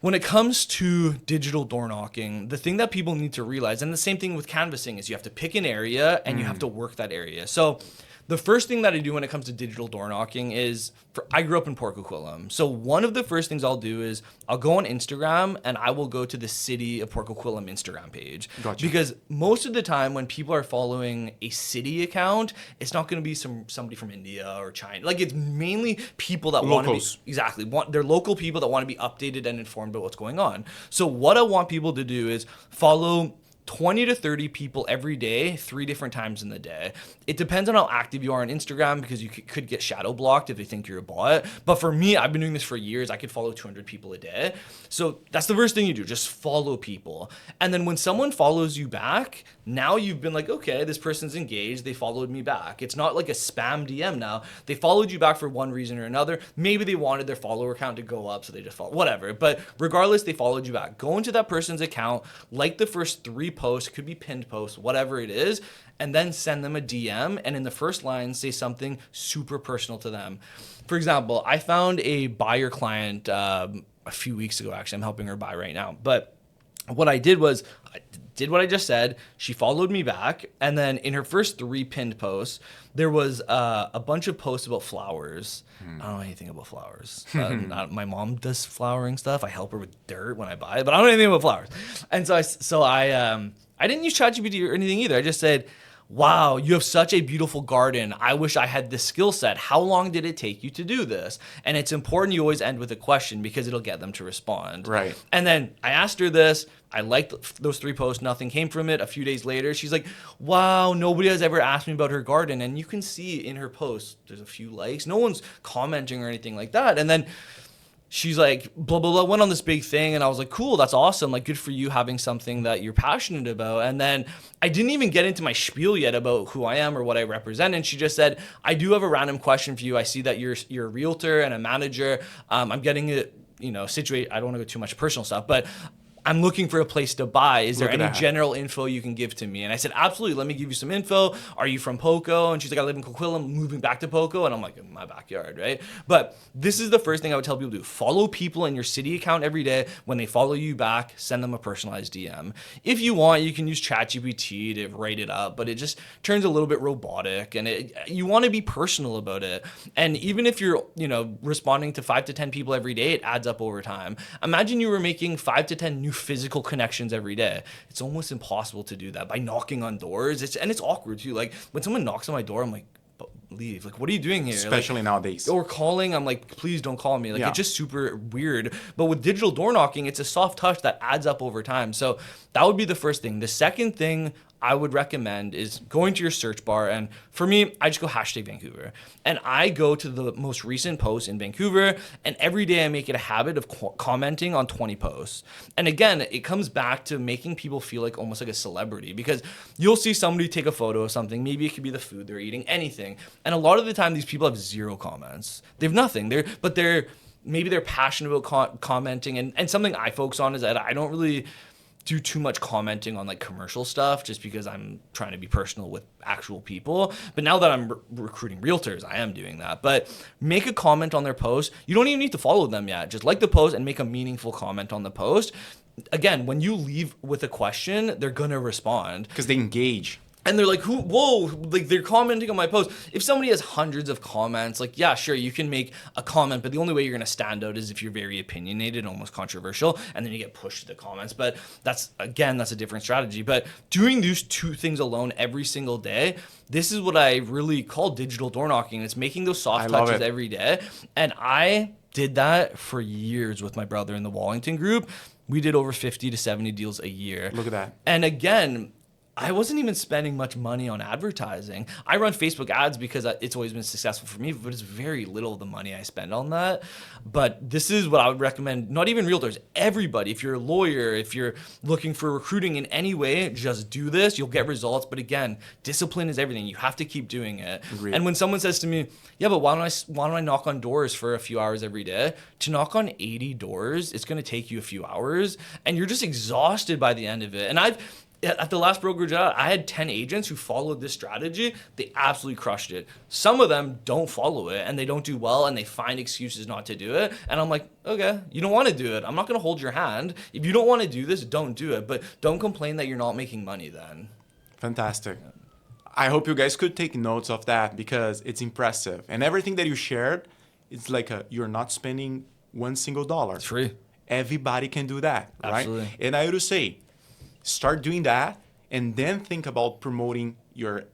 when it comes to digital door knocking, the thing that people need to realize, and the same thing with canvassing, is you have to pick an area and you have to work that area. So the first thing that I do when it comes to digital door knocking is, I grew up in Port Coquitlam. So one of the first things I'll do is I'll go on Instagram and I will go to the city of Port Coquitlam Instagram page. Gotcha. Because most of the time when people are following a city account, it's not going to be somebody from India or China. Like, it's mainly people that want to be, they're local people that want to be updated and informed about what's going on. So what I want people to do is follow 20 to 30 people every day, 3 different times in the day. It depends on how active you are on Instagram, because you could get shadow blocked if they think you're a bot. But for me, I've been doing this for years. I could follow 200 people a day. So that's the first thing you do, just follow people. And then when someone follows you back, now you've been like, okay, this person's engaged. They followed me back. It's not like a spam DM now. They followed you back for one reason or another. Maybe they wanted their follower count to go up, so they just followed, whatever. But regardless, they followed you back. Go into that person's account, like the first 3 posts, could be pinned posts, whatever it is, and then send them a DM, and in the first line say something super personal to them. For example, I found a buyer client a few weeks ago. Actually, I'm helping her buy right now. But what I did was I did what I just said. She followed me back, and then in her first 3 pinned posts, there was a bunch of posts about flowers. I don't know anything about flowers. My mom does flowering stuff. I help her with dirt when I buy it, but I don't know anything about flowers. And so I didn't use ChatGPT or anything either. I just said, wow, you have such a beautiful garden. I wish I had this skill set. How long did it take you to do this? And it's important you always end with a question, because it'll get them to respond. Right. And then I asked her this. I liked those 3 posts. Nothing came from it. A few days later, she's like, wow, nobody has ever asked me about her garden. And you can see in her post, there's a few likes. No one's commenting or anything like that. And then she's like, blah, blah, blah, went on this big thing. And I was like, cool, that's awesome. Like, good for you having something that you're passionate about. And then I didn't even get into my spiel yet about who I am or what I represent. And she just said, I do have a random question for you. I see that you're a realtor and a manager. I'm getting it, situated. I don't want to go too much personal stuff, but I'm looking for a place to buy. Is there any general info you can give to me? And I said, absolutely. Let me give you some info. Are you from Poco? And she's like, I live in Coquitlam, moving back to Poco. And I'm like, in my backyard, right? But this is the first thing I would tell people to do. Follow people in your city account every day. When they follow you back, send them a personalized DM. If you want, you can use ChatGPT to write it up, but it just turns a little bit robotic, and you want to be personal about it. And even if you're, responding to 5 to 10 people every day, it adds up over time. Imagine you were making 5 to 10 new physical connections every day. It's almost impossible to do that by knocking on doors. It's awkward too. Like, when someone knocks on my door, I'm like, leave. Like, what are you doing here? Especially nowadays. Or calling, I'm like, please don't call me. Like, it's just super weird. But with digital door knocking, it's a soft touch that adds up over time. So that would be the first thing. The second thing I would recommend is going to your search bar. And for me, I just go #Vancouver. And I go to the most recent posts in Vancouver. And every day I make it a habit of commenting on 20 posts. And again, it comes back to making people feel like almost like a celebrity, because you'll see somebody take a photo of something. Maybe it could be the food they're eating, anything. And a lot of the time, these people have 0 comments. They have nothing. Maybe they're passionate about commenting. And something I focus on is that I don't really do too much commenting on like commercial stuff, just because I'm trying to be personal with actual people. But now that I'm recruiting realtors, I am doing that. But make a comment on their post. You don't even need to follow them yet. Just like the post and make a meaningful comment on the post. Again, when you leave with a question, they're gonna respond, because they engage. And they're like, whoa, like, they're commenting on my post. If somebody has hundreds of comments, like, yeah, sure, you can make a comment, but the only way you're going to stand out is if you're very opinionated, almost controversial, and then you get pushed to the comments. But that's a different strategy. But doing these 2 things alone every single day, this is what I really call digital door knocking. It's making those soft touches every day. And I did that for years with my brother in the Wallington group. We did over 50 to 70 deals a year. Look at that. And again, I wasn't even spending much money on advertising. I run Facebook ads because it's always been successful for me, but it's very little of the money I spend on that. But this is what I would recommend, not even realtors, everybody. If you're a lawyer, if you're looking for recruiting in any way, just do this. You'll get results. But again, discipline is everything. You have to keep doing it. Agreed. And when someone says to me, yeah, but why don't I knock on doors for a few hours every day? To knock on 80 doors, it's going to take you a few hours and you're just exhausted by the end of it. And at the last brokerage I had 10 agents who followed this strategy. They absolutely crushed it. Some of them don't follow it and they don't do well and they find excuses not to do it. And I'm like, okay, you don't want to do it. I'm not going to hold your hand. If you don't want to do this, don't do it. But don't complain that you're not making money then. Fantastic. I hope you guys could take notes of that because it's impressive. And everything that you shared, it's like you're not spending one single dollar. It's free. Everybody can do that, right? Absolutely. And I would say, start doing that and then think about promoting your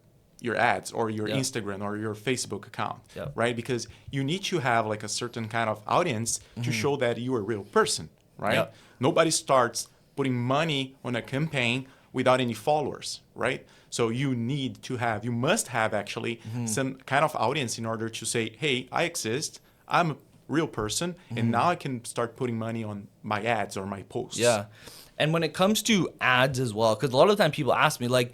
ads or your Instagram or your Facebook account, right? Because you need to have like a certain kind of audience to show that you're a real person, right? Nobody starts putting money on a campaign without any followers, right? So you must have actually some kind of audience in order to say, hey, I exist, I'm a real person, and now I can start putting money on my ads or my posts. Yeah. And when it comes to ads as well, because a lot of the time people ask me, like,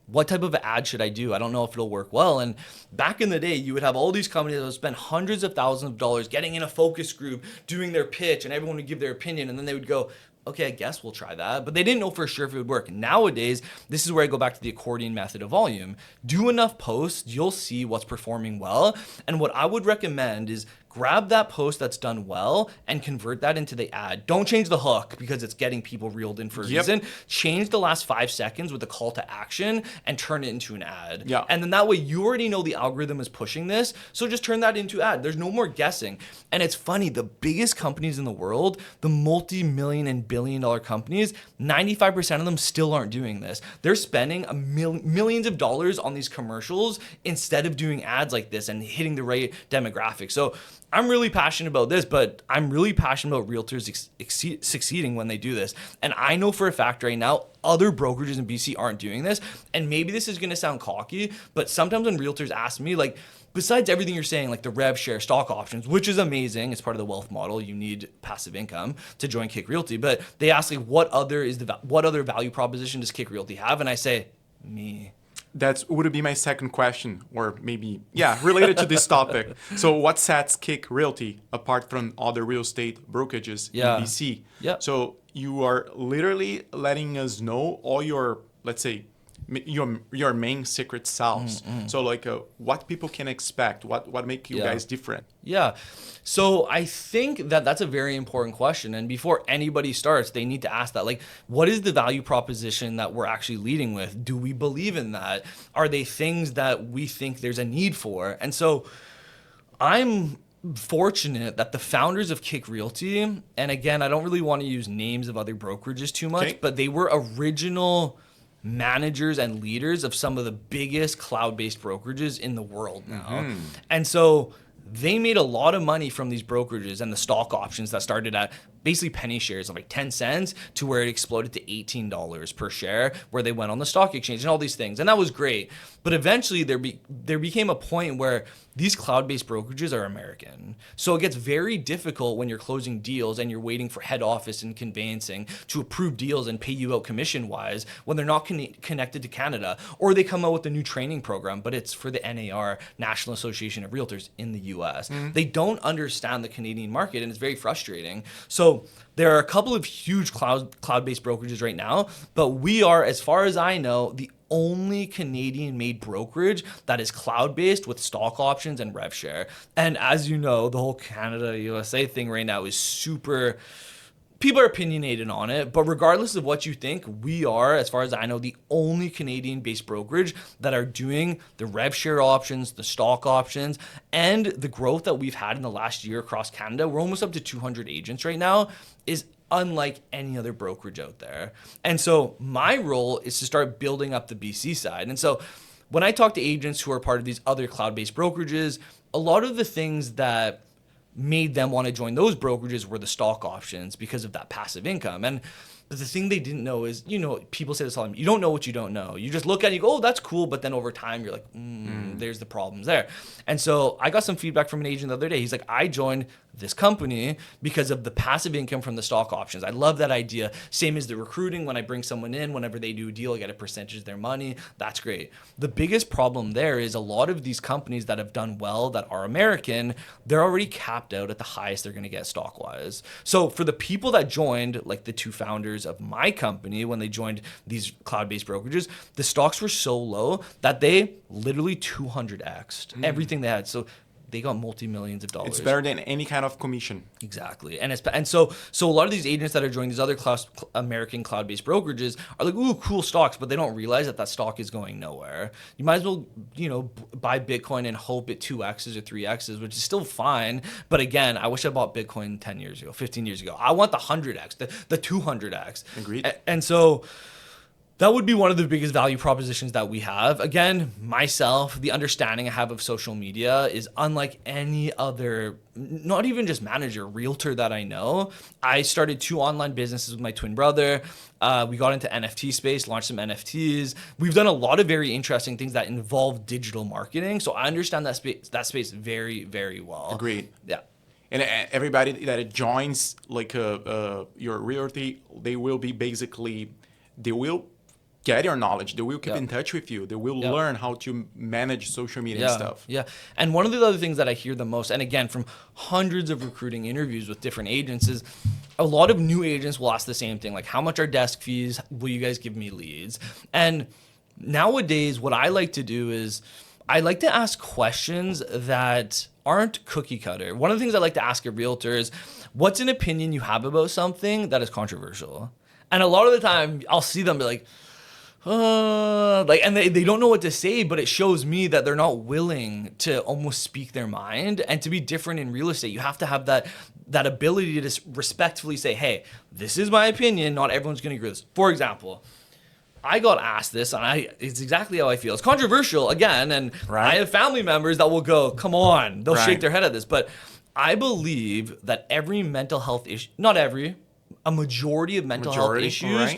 what type of ad should I do? I don't know if it'll work well. And back in the day, you would have all these companies that would spend hundreds of thousands of dollars getting in a focus group, doing their pitch, and everyone would give their opinion. And then they would go, okay, I guess we'll try that. But they didn't know for sure if it would work. Nowadays, this is where I go back to the accordion method of volume. Do enough posts, you'll see what's performing well. And what I would recommend is grab that post that's done well and convert that into the ad. Don't change the hook because it's getting people reeled in for a reason. Change the last 5 seconds with a call to action and turn it into an ad. Yeah. And then that way you already know the algorithm is pushing this. So just turn that into ad. There's no more guessing. And it's funny, the biggest companies in the world, the multi-million and billion-dollar companies, 95% of them still aren't doing this. They're spending millions of dollars on these commercials instead of doing ads like this and hitting the right demographic. So I'm really passionate about this, but I'm really passionate about realtors succeeding when they do this. And I know for a fact right now, other brokerages in BC aren't doing this. And maybe this is going to sound cocky, but sometimes when realtors ask me, like, besides everything you're saying, like the rev share, stock options, which is amazing, it's part of the wealth model. You need passive income to join KIC Realty. But they ask, like, what other value proposition does KIC Realty have? And I say, me. That would be my second question, or maybe, related to this topic. So what sets KIC Realty apart from other real estate brokerages in BC? Yeah. So you are literally letting us know all your, let's say, your main secret sauce. So like what people can expect, what make you guys different? Yeah. So I think that that's a very important question. And before anybody starts, they need to ask that, like, what is the value proposition that we're actually leading with? Do we believe in that? Are they things that we think there's a need for? And so I'm fortunate that the founders of KIC Realty, and again, I don't really want to use names of other brokerages too much, but they were original managers and leaders of some of the biggest cloud-based brokerages in the world now. And so they made a lot of money from these brokerages and the stock options that started at basically penny shares of like 10 cents to where it exploded to $18 per share, where they went on the stock exchange and all these things. And that was great. But eventually there became a point where these cloud-based brokerages are American. So it gets very difficult when you're closing deals and you're waiting for head office and conveyancing to approve deals and pay you out commission-wise when they're not connected to Canada. Or they come out with a new training program, but it's for the NAR, National Association of Realtors in the US. They don't understand the Canadian market, and it's very frustrating. So there are a couple of huge cloud-based brokerages right now, but we are, as far as I know, the only Canadian-made brokerage that is cloud-based with stock options and rev share. And as you know, the whole Canada USA thing right now is super. People are opinionated on it, but regardless of what you think, we are, as far as I know, the only Canadian-based brokerage that are doing the rev share options, the stock options, and the growth that we've had in the last year across Canada. We're almost up to 200 agents right now, is unlike any other brokerage out there. And so my role is to start building up the BC side. And so when I talk to agents who are part of these other cloud-based brokerages, a lot of the things that made them want to join those brokerages were the stock options because of that passive income. And But the thing they didn't know is, people say this all the time, you don't know what you don't know. You just look at it, you go, oh, that's cool. But then over time, you're like, there's the problems there. And so I got some feedback from an agent the other day. He's like, I joined this company because of the passive income from the stock options. I love that idea. Same as the recruiting. When I bring someone in, whenever they do a deal, I get a percentage of their money. That's great. The biggest problem there is a lot of these companies that have done well, that are American, they're already capped out at the highest they're going to get stock wise. So for the people that joined, like the two founders of my company, when they joined these cloud-based brokerages, the stocks were so low that they literally 200x'd everything they had. So they got multi-millions of dollars. It's better than any kind of commission. Exactly. And so a lot of these agents that are joining these other American cloud-based brokerages are like, ooh, cool stocks, but they don't realize that stock is going nowhere. You might as well, buy Bitcoin and hope it 2x's or 3x's, which is still fine. But again, I wish I bought Bitcoin 10 years ago, 15 years ago. I want the 100x, the 200x. Agreed. And so that would be one of the biggest value propositions that we have. Again, myself, the understanding I have of social media is unlike any other, not even just manager, realtor that I know. I started 2 online businesses with my twin brother. We got into NFT space, launched some NFTs. We've done a lot of very interesting things that involve digital marketing. So I understand that space very, very well. Agreed. Yeah. And everybody that joins like your realty, they will get your knowledge. They will keep in touch with you. They will learn how to manage social media and stuff. Yeah. And one of the other things that I hear the most, and again, from hundreds of recruiting interviews with different agents, is a lot of new agents will ask the same thing, like, how much are desk fees? Will you guys give me leads? And nowadays, what I like to do is I like to ask questions that aren't cookie cutter. One of the things I like to ask a realtor is, what's an opinion you have about something that is controversial? And a lot of the time, I'll see them be like, and they don't know what to say, but it shows me that they're not willing to almost speak their mind. And to be different in real estate, you have to have that ability to respectfully say, hey, this is my opinion. Not everyone's going to agree with this. For example, I got asked this, and it's exactly how I feel. It's controversial, again, and I have family members that will go, come on. They'll shake their head at this. But I believe that every mental health issue, not every, a majority of mental health issues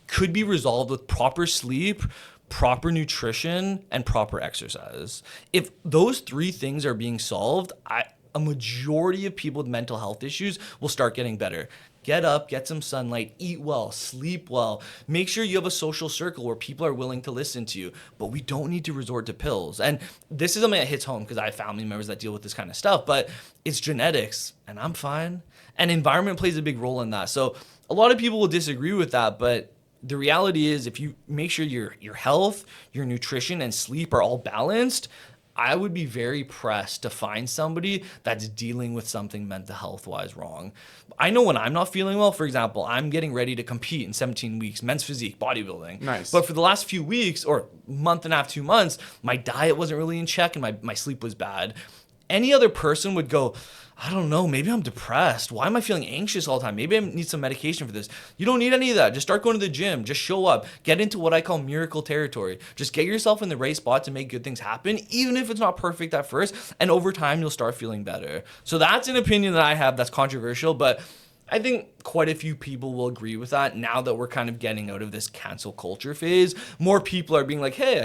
could be resolved with proper sleep, proper nutrition, and proper exercise. If those 3 things are being solved, a majority of people with mental health issues will start getting better. Get up, get some sunlight, eat well, sleep well. Make sure you have a social circle where people are willing to listen to you. But we don't need to resort to pills. And this is something that hits home because I have family members that deal with this kind of stuff. But it's genetics, and I'm fine. And environment plays a big role in that. So a lot of people will disagree with that, but the reality is, if you make sure your health, your nutrition, and sleep are all balanced, I would be very pressed to find somebody that's dealing with something mental health-wise wrong. I know when I'm not feeling well, for example, I'm getting ready to compete in 17 weeks, men's physique, bodybuilding. Nice. But for the last few weeks, or month and a half, 2 months, my diet wasn't really in check and my sleep was bad. Any other person would go, I don't know, maybe I'm depressed. Why am I feeling anxious all the time? Maybe I need some medication for this. You don't need any of that. Just start going to the gym. Just show up. Get into what I call miracle territory. Just get yourself in the right spot to make good things happen, even if it's not perfect at first. And over time, you'll start feeling better. So that's an opinion that I have that's controversial, but I think quite a few people will agree with that now that we're kind of getting out of this cancel culture phase. More people are being like, hey,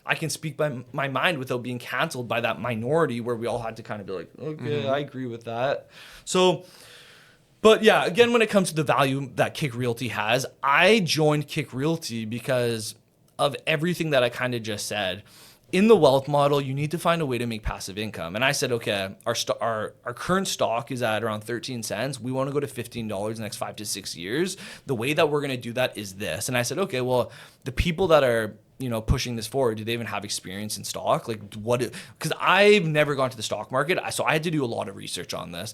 I can speak my mind without being canceled by that minority where we all had to kind of be like, okay, I agree with that. So, but yeah, again, when it comes to the value that KIC Realty has, I joined KIC Realty because of everything that I kind of just said. In the wealth model, you need to find a way to make passive income. And I said, okay, our current stock is at around 13 cents. We want to go to $15 in the next 5 to 6 years. The way that we're going to do that is this. And I said, okay, well, the people that are pushing this forward, do they even have experience in stock? Like because I've never gone to the stock market. So I had to do a lot of research on this.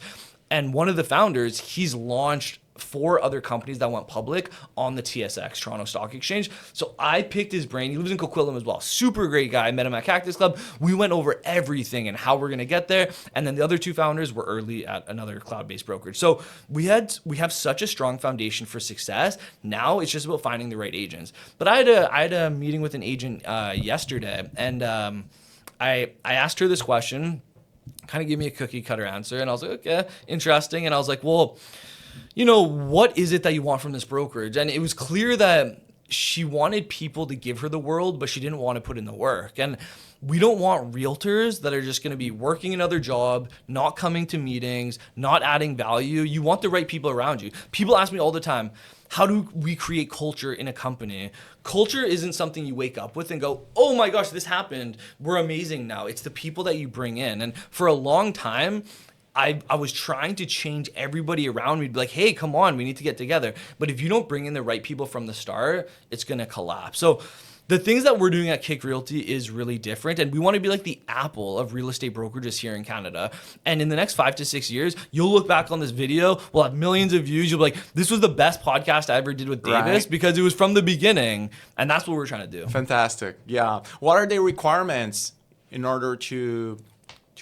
And one of the founders, he's launched 4 other companies that went public on the TSX, Toronto Stock Exchange. So I picked his brain. He lives in Coquitlam as well. Super great guy. I met him at Cactus Club. We went over everything and how we're going to get there. And then the other 2 founders were early at another cloud-based brokerage. So we have such a strong foundation for success. Now it's just about finding the right agents. But I had a meeting with an agent yesterday, and I asked her this question, kind of gave me a cookie cutter answer. And I was like, okay, interesting. And I was like, well, what is it that you want from this brokerage? And it was clear that she wanted people to give her the world, but she didn't want to put in the work. And we don't want realtors that are just going to be working another job, not coming to meetings, not adding value. You want the right people around you. People ask me all the time, how do we create culture in a company? Culture isn't something you wake up with and go, oh my gosh, this happened. We're amazing now. It's the people that you bring in. And for a long time, I was trying to change everybody around me, be like, hey, come on, we need to get together. But if you don't bring in the right people from the start, it's going to collapse. So the things that we're doing at KIC Realty is really different. And we want to be like the Apple of real estate brokerages here in Canada. And in the next 5 to 6 years, you'll look back on this video, we'll have millions of views. You'll be like, this was the best podcast I ever did with Davis because it was from the beginning. And that's what we're trying to do. Fantastic. Yeah. What are the requirements in order to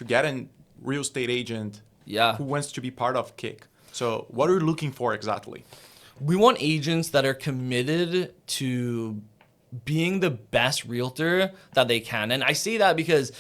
get a real estate agent who wants to be part of KIC? So what are you looking for exactly? We want agents that are committed to being the best realtor that they can. And I say that because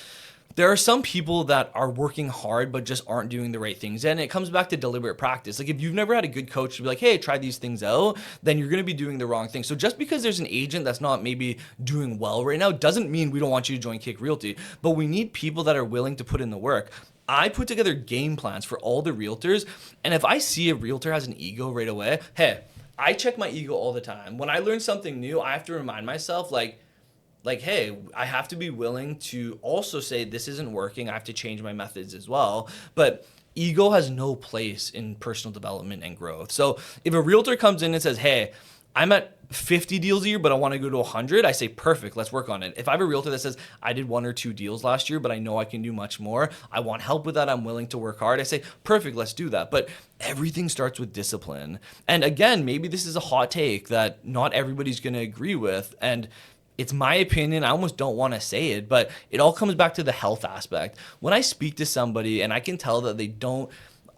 there are some people that are working hard but just aren't doing the right things. And it comes back to deliberate practice. Like if you've never had a good coach to be like, hey, try these things out, then you're going to be doing the wrong thing. So just because there's an agent that's not maybe doing well right now doesn't mean we don't want you to join KIC Realty. But we need people that are willing to put in the work. I put together game plans for all the realtors. And if I see a realtor has an ego right away, hey, I check my ego all the time. When I learn something new, I have to remind myself like, hey, I have to be willing to also say this isn't working. I have to change my methods as well. But ego has no place in personal development and growth. So if a realtor comes in and says, hey, I'm at 50 deals a year, but I want to go to 100, I say, perfect, let's work on it. If I have a realtor that says, I did 1 or 2 deals last year, but I know I can do much more, I want help with that, I'm willing to work hard, I say, perfect, let's do that. But everything starts with discipline. And again, maybe this is a hot take that not everybody's going to agree with. And it's my opinion. I almost don't want to say it, but it all comes back to the health aspect. When I speak to somebody and I can tell that they don't,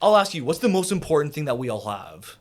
I'll ask you, what's the most important thing that we all have?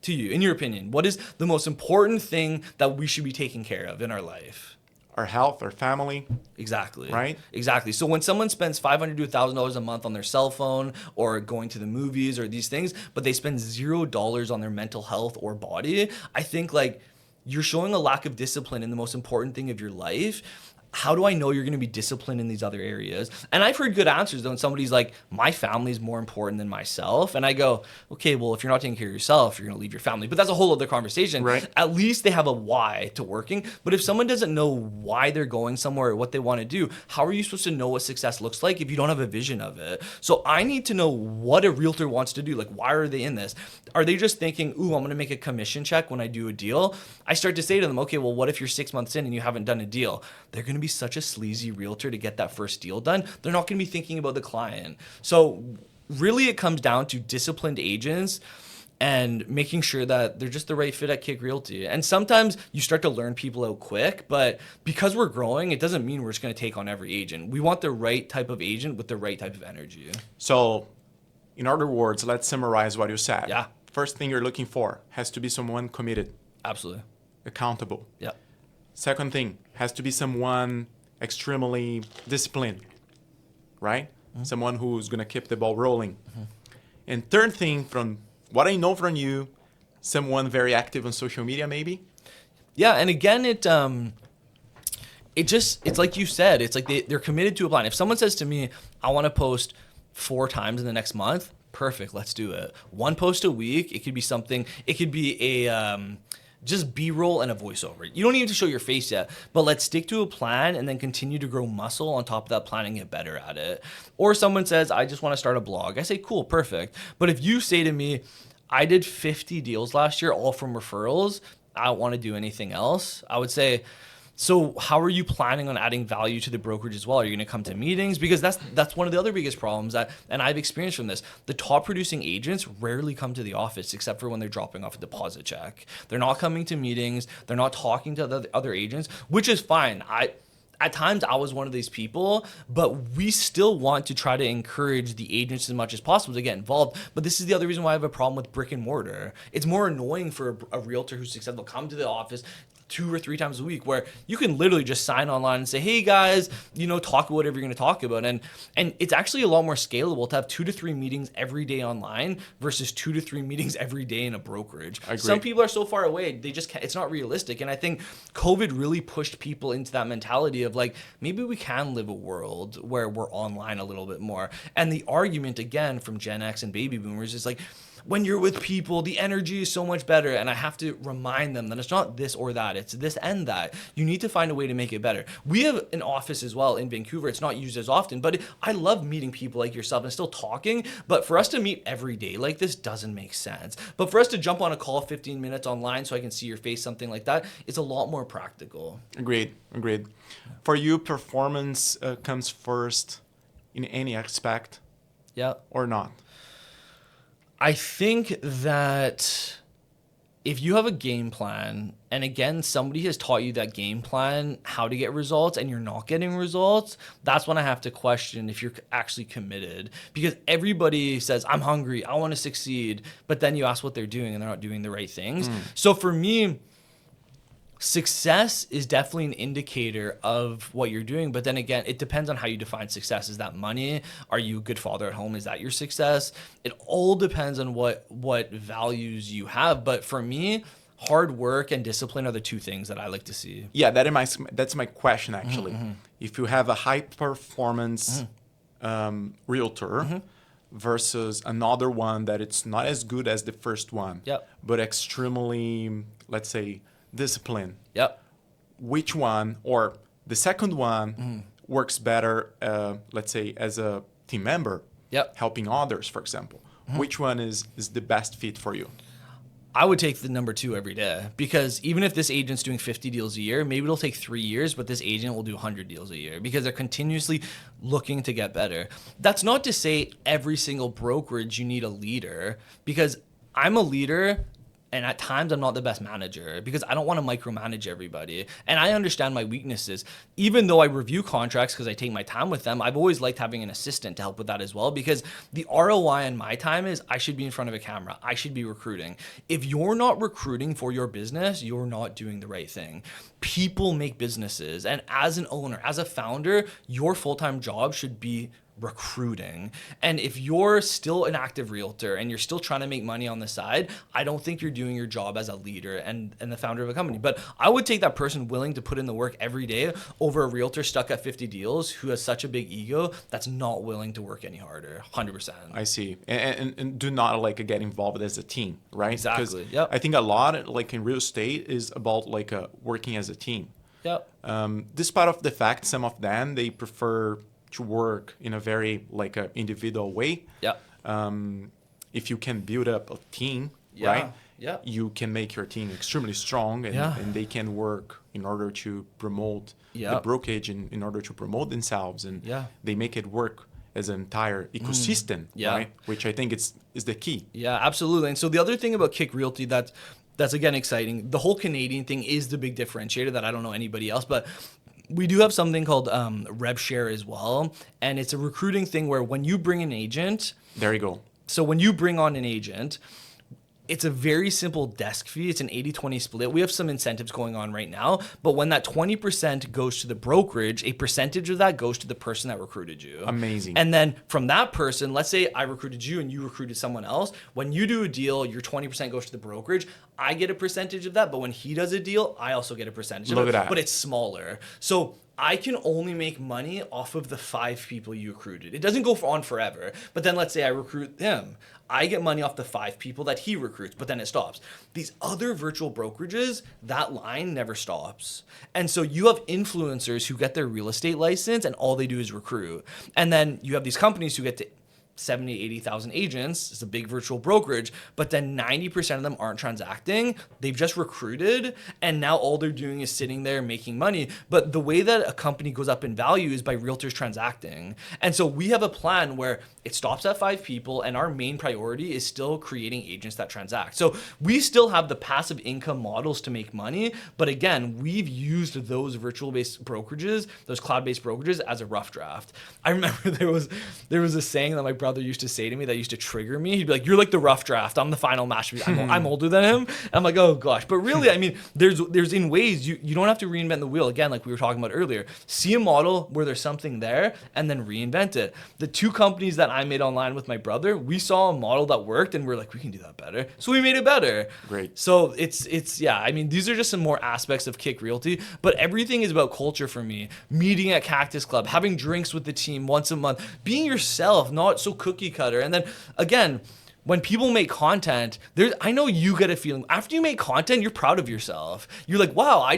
To you, in your opinion, what is the most important thing that we should be taking care of in our life? Our health, our family. Exactly. Right? Exactly. So when someone spends $500 to $1,000 a month on their cell phone or going to the movies or these things, but they spend $0 on their mental health or body, I think like you're showing a lack of discipline in the most important thing of your life. How do I know you're going to be disciplined in these other areas? And I've heard good answers though. When somebody's like, my family is more important than myself. And I go, okay, well, if you're not taking care of yourself, you're going to leave your family. But that's a whole other conversation. Right. At least they have a why to working. But if someone doesn't know why they're going somewhere or what they want to do, how are you supposed to know what success looks like if you don't have a vision of it? So I need to know what a realtor wants to do. Like, why are they in this? Are they just thinking, ooh, I'm going to make a commission check when I do a deal? I start to say to them, okay, well, what if you're 6 months in and you haven't done a deal? They're going to be such a sleazy realtor to get that first deal done. They're not going to be thinking about the client. So really it comes down to disciplined agents and making sure that they're just the right fit at KIC Realty. And sometimes you start to learn people out quick, but because we're growing, it doesn't mean we're just going to take on every agent. We want the right type of agent with the right type of energy. So in other words, let's summarize what you said. Yeah. First thing you're looking for has to be someone committed. Absolutely. Accountable. Yeah. Second thing has to be someone extremely disciplined, right? Mm-hmm. Someone who's going to keep the ball rolling. Mm-hmm. And third thing, from what I know from you, someone very active on social media maybe? Yeah, and again, it's like you said, it's like they're committed to a plan. If someone says to me, I want to post 4 times in the next month, perfect, let's do it. 1 post a week, it could be something, it could be a just B-roll and a voiceover. You don't need to show your face yet, but let's stick to a plan and then continue to grow muscle on top of that plan and get better at it. Or someone says, I just want to start a blog. I say, cool, perfect. But if you say to me, I did 50 deals last year, all from referrals, I don't want to do anything else, I would say, so how are you planning on adding value to the brokerage as well? Are you going to come to meetings? Because that's one of the other biggest problems and I've experienced from this. The top producing agents rarely come to the office except for when they're dropping off a deposit check. They're not coming to meetings. They're not talking to the other agents, which is fine. At times I was one of these people, but we still want to try to encourage the agents as much as possible to get involved. But this is the other reason why I have a problem with brick and mortar. It's more annoying for a realtor who's successful come to the office. 2 or 3 times a week where you can literally just sign online and say, hey guys, talk about whatever you're going to talk about. And it's actually a lot more scalable to have 2 to 3 meetings every day online versus 2 to 3 meetings every day in a brokerage. I agree. Some people are so far away, they just can't, it's not realistic. And I think COVID really pushed people into that mentality of like, maybe we can live a world where we're online a little bit more. And the argument again from Gen X and baby boomers is like, when you're with people, the energy is so much better. And I have to remind them that it's not this or that. It's this and that. You need to find a way to make it better. We have an office as well in Vancouver. It's not used as often, but I love meeting people like yourself and still talking. But for us to meet every day like this doesn't make sense. But for us to jump on a call 15 minutes online so I can see your face, something like that, it's a lot more practical. Agreed. For you, performance comes first in any aspect, Yeah. or not? I think that if you have a game plan, and again, somebody has taught you that game plan, how to get results, and you're not getting results, that's when I have to question if you're actually committed. Because everybody says, I'm hungry, I want to succeed, but then you ask what they're doing and they're not doing the right things. So for me, success is definitely an indicator of what you're doing. But then again, it depends on how you define success. Is that money? Are you a good father at home? Is that your success? It all depends on what values you have. But for me, hard work and discipline are the 2 things that I like to see. Yeah, that's my question actually. If you have a high performance realtor versus another one that it's not as good as the first one, Yep. but extremely, let's say, discipline. Yep. Which one, or the second one, works better, let's say, as a team member, Yep. helping others, for example? Which one is the best fit for you? I would take the number 2 every day, because even if this agent's doing 50 deals a year, maybe it'll take 3 years, but this agent will do 100 deals a year because they're continuously looking to get better. That's not to say every single brokerage you need a leader, because I'm a leader. And at times I'm not the best manager because I don't want to micromanage everybody. And I understand my weaknesses. Even though I review contracts because I take my time with them, I've always liked having an assistant to help with that as well, because the ROI on my time is I should be in front of a camera. I should be recruiting. If you're not recruiting for your business, you're not doing the right thing. People make businesses. And as an owner, as a founder, your full-time job should be recruiting. And if you're still an active realtor and you're still trying to make money on the side, I don't think you're doing your job as a leader and the founder of a company. But I would take that person willing to put in the work every day over a realtor stuck at 50 deals who has such a big ego that's not willing to work any harder. 100%. I see. And do not like get involved as a team, right? Exactly. 'Cause Yep. I think a lot like in real estate is about like working as a team. Yep. Despite of the fact some of them they prefer to work in a very like a individual way. Yep. If you can build up a team, Yeah. right? Yeah. You can make your team extremely strong, and, Yeah. and they can work in order to promote the Yeah. brokerage and in order to promote themselves, and Yeah. they make it work as an entire ecosystem, Yeah. right? Which I think is the key. Yeah, absolutely. And so the other thing about KIC Realty that's again exciting, the whole Canadian thing is the big differentiator that I don't know anybody else, but we do have something called rev share as well. And it's a recruiting thing where when you bring an agent, There you go. so when you bring on an agent, it's a very simple desk fee. It's an 80-20 split. We have some incentives going on right now, but when that 20% goes to the brokerage, a percentage of that goes to the person that recruited you. Amazing. And then from that person, let's say I recruited you and you recruited someone else. When you do a deal, your 20% goes to the brokerage. I get a percentage of that, but when he does a deal, I also get a percentage of Look it, at that. but it's smaller. So I can only make money off of the 5 people you recruited. It doesn't go on forever. But then let's say I recruit him. I get money off the 5 people that he recruits, but then it stops. These other virtual brokerages, that line never stops. And so you have influencers who get their real estate license and all they do is recruit. And then you have these companies who get to 70, 80,000 agents. It's a big virtual brokerage, but then 90% of them aren't transacting. They've just recruited, and now all they're doing is sitting there making money. But the way that a company goes up in value is by realtors transacting. And so we have a plan where it stops at 5 people, and our main priority is still creating agents that transact. So we still have the passive income models to make money, but again, we've used those virtual-based brokerages, those cloud-based brokerages as a rough draft. I remember there was a saying that my brother brother used to say to me that used to trigger me. He'd be like, "You're like the rough draft. I'm the final masterpiece. I'm older than him." I'm like, "Oh gosh." But really, I mean, there's in ways you don't have to reinvent the wheel. Again, like we were talking about earlier, see a model where there's something there and then reinvent it. The 2 companies that I made online with my brother, we saw a model that worked and we're like, we can do that better. So we made it better. Great. So it's yeah, I mean, these are just some more aspects of KIC Realty, but everything is about culture for me. Meeting at Cactus Club, having drinks with the team once a month, being yourself, not so cookie cutter. And then again, when people make content, I know you get a feeling after you make content, you're proud of yourself. You're like, wow,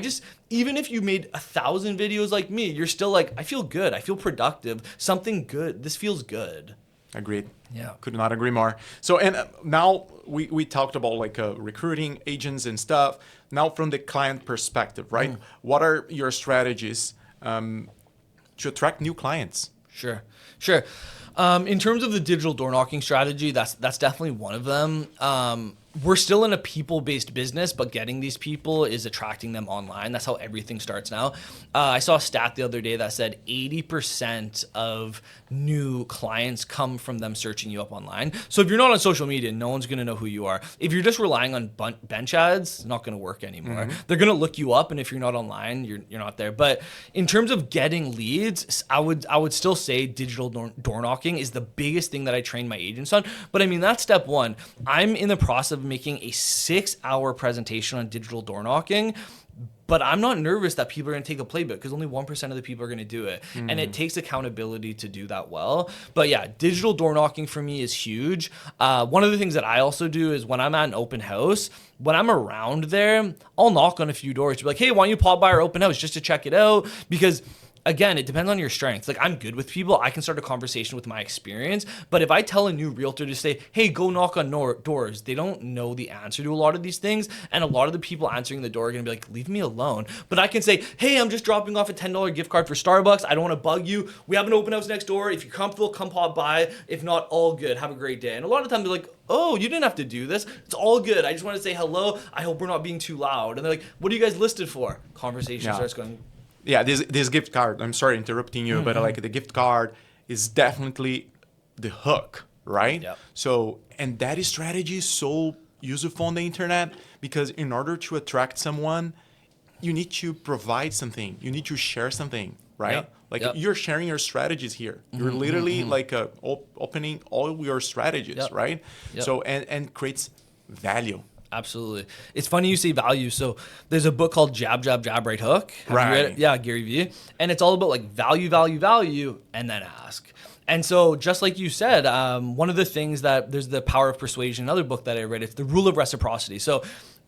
even if you made 1,000 videos like me, you're still like, I feel good. I feel productive. Something good. This feels good. Agreed. Yeah. Could not agree more. So, and now we talked about like recruiting agents and stuff. Now from the client perspective, right? What are your strategies to attract new clients? Sure. In terms of the digital door knocking strategy, that's definitely one of them. We're still in a people-based business, but getting these people is attracting them online. That's how everything starts now. I saw a stat the other day that said 80% of new clients come from them searching you up online. So if you're not on social media, no one's going to know who you are. If you're just relying on bench ads, it's not going to work anymore. They're going to look you up, and if you're not online, you're not there. But in terms of getting leads, I would still say digital door knocking is the biggest thing that I train my agents on. But I mean, that's step one. I'm in the process of making a 6-hour presentation on digital door knocking, but I'm not nervous that people are going to take a playbook because only 1% of the people are going to do it. And it takes accountability to do that well. But yeah, digital door knocking for me is huge. One of the things that I also do is when I'm at an open house, when I'm around there, I'll knock on a few doors to be like, hey, why don't you pop by our open house just to check it out? Because again, it depends on your strengths. Like I'm good with people. I can start a conversation with my experience. But if I tell a new realtor to say, hey, go knock on doors, they don't know the answer to a lot of these things. And a lot of the people answering the door are going to be like, leave me alone. But I can say, hey, I'm just dropping off a $10 gift card for Starbucks. I don't want to bug you. We have an open house next door. If you're comfortable, come pop by. If not, all good. Have a great day. And a lot of times they're like, oh, you didn't have to do this. It's all good. I just want to say hello. I hope we're not being too loud. And they're like, what are you guys listed for? Conversation starts going. Yeah, this gift card, I'm sorry interrupting you, but like the gift card is definitely the hook, right? Yep. So, and that strategy is so useful on the internet because in order to attract someone, you need to provide something. You need to share something, right? Yep. Like Yep. you're sharing your strategies here. You're literally like opening all your strategies, Yep. right? Yep. So, and creates value. Absolutely. It's funny you say value. So there's a book called Jab, Jab, Jab, Right Hook. Have you read it? Yeah, Gary Vee. And it's all about like value, and then ask. And so just like you said, one of the things that there's the Power of Persuasion, another book that I read, it's the rule of reciprocity. So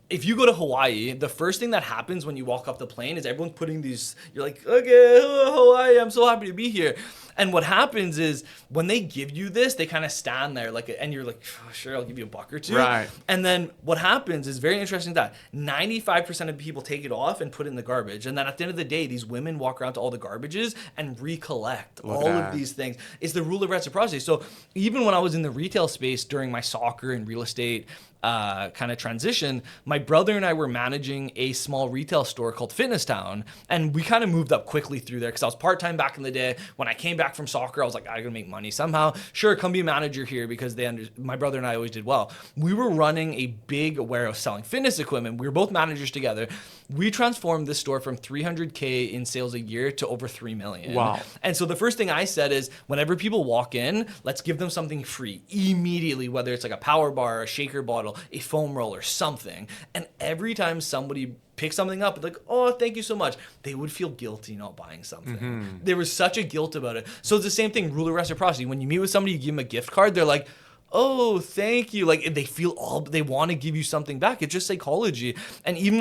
if you go to Hawaii, the first thing that happens when you walk off the plane is everyone's putting these, you're like, okay, Hawaii, I'm so happy to be here. And what happens is when they give you this, they kind of stand there and you're like, oh, sure, I'll give you a buck or two. Right. And then what happens is very interesting that 95% of people take it off and put it in the garbage. And then at the end of the day, these women walk around to all the garbages and recollect all of these things. It's the rule of reciprocity. So even when I was in the retail space during my soccer and real estate kind of transition, my brother and I were managing a small retail store called Fitness Town, and we kind of moved up quickly through there because I was part-time back in the day. When I came back from soccer, I was like, I gotta make money somehow. Sure, come be a manager here because my brother and I always did well. We were running a big warehouse selling fitness equipment. We were both managers together. We transformed this store from 300K in sales a year to over 3 million. Wow. And so the first thing I said is whenever people walk in, let's give them something free immediately, whether it's like a power bar, a shaker bottle, a foam roller, something. And every time somebody pick something up, like, oh, thank you so much, they would feel guilty not buying something. There was such a guilt about it. So it's the same thing, rule of reciprocity. When you meet with somebody, you give them a gift card, they're like, oh, thank you. Like they feel they want to give you something back. It's just psychology. And even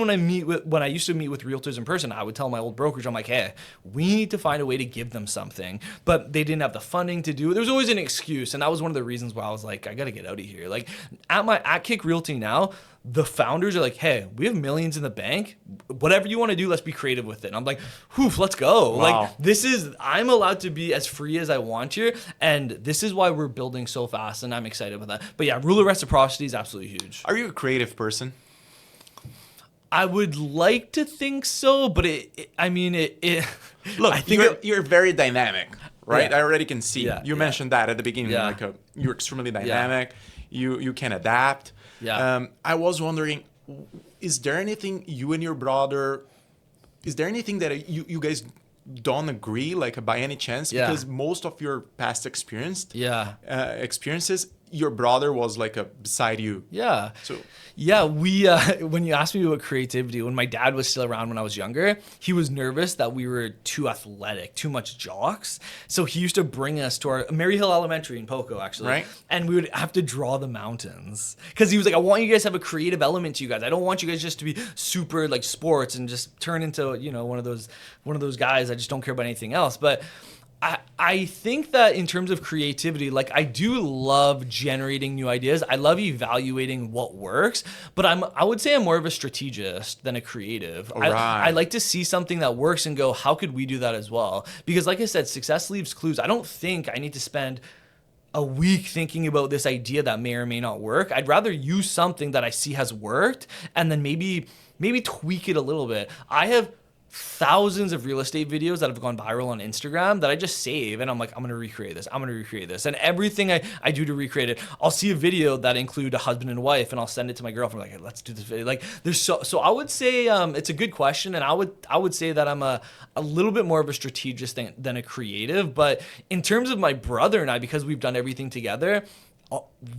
when I used to meet with realtors in person, I would tell my old brokerage, I'm like, hey, we need to find a way to give them something. But they didn't have the funding to do it. There was always an excuse. And that was one of the reasons why I was like, I got to get out of here. Like at KIC Realty now, the founders are like, hey, we have millions in the bank. Whatever you want to do, let's be creative with it. And I'm like, whoof, let's go. Wow. Like I'm allowed to be as free as I want here. And this is why we're building so fast. And I'm excited about that. But yeah, rule of reciprocity is absolutely huge. Are you a creative person? I would like to think so, but I think Look, you're very dynamic. right? Yeah. I already can see. Yeah, You yeah. mentioned that at the beginning, Yeah. like you're extremely dynamic. You can adapt. Yeah. I was wondering, is there anything you and your brother, is there anything that you guys don't agree, like by any chance? Yeah. Because most of your past Yeah. experiences, your brother was like beside you. Yeah. So Yeah, we when you asked me about creativity, when my dad was still around when I was younger, he was nervous that we were too athletic, too much jocks. So he used to bring us to our Mary Hill Elementary in Poco, actually. Right. And we would have to draw the mountains. Because he was like, I want you guys to have a creative element to you guys. I don't want you guys just to be super like sports and just turn into, one of those guys that just don't care about anything else. But I think that in terms of creativity, like I do love generating new ideas. I love evaluating what works, but I would say I'm more of a strategist than a creative. Right. I like to see something that works and go, how could we do that as well? Because like I said, success leaves clues. I don't think I need to spend a week thinking about this idea that may or may not work. I'd rather use something that I see has worked and then maybe tweak it a little bit. I have thousands of real estate videos that have gone viral on Instagram that I just save and I'm like, I'm gonna recreate this. And everything I do to recreate it, I'll see a video that include a husband and wife and I'll send it to my girlfriend like, hey, let's do this video. Like there's so I would say it's a good question, and I would say that I'm a little bit more of a strategist than a creative. But in terms of my brother and I, because we've done everything together,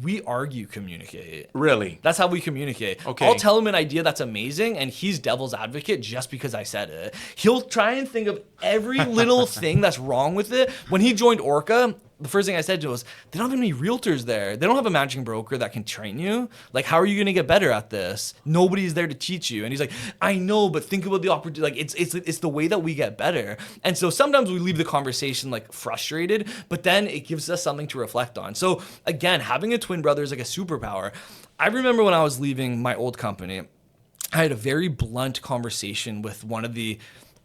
we communicate. really, That's how we communicate. Okay. I'll tell him an idea that's amazing, and he's devil's advocate just because I said it. He'll try and think of every little thing that's wrong with it. When he joined Orca, the first thing I said to him was, they don't have any realtors there. They don't have a managing broker that can train you. Like, how are you going to get better at this? Nobody's there to teach you. And he's like, I know, but think about the opportunity. Like, it's the way that we get better. And so sometimes we leave the conversation like frustrated, but then it gives us something to reflect on. So again, having a twin brother is like a superpower. I remember when I was leaving my old company, I had a very blunt conversation with one of the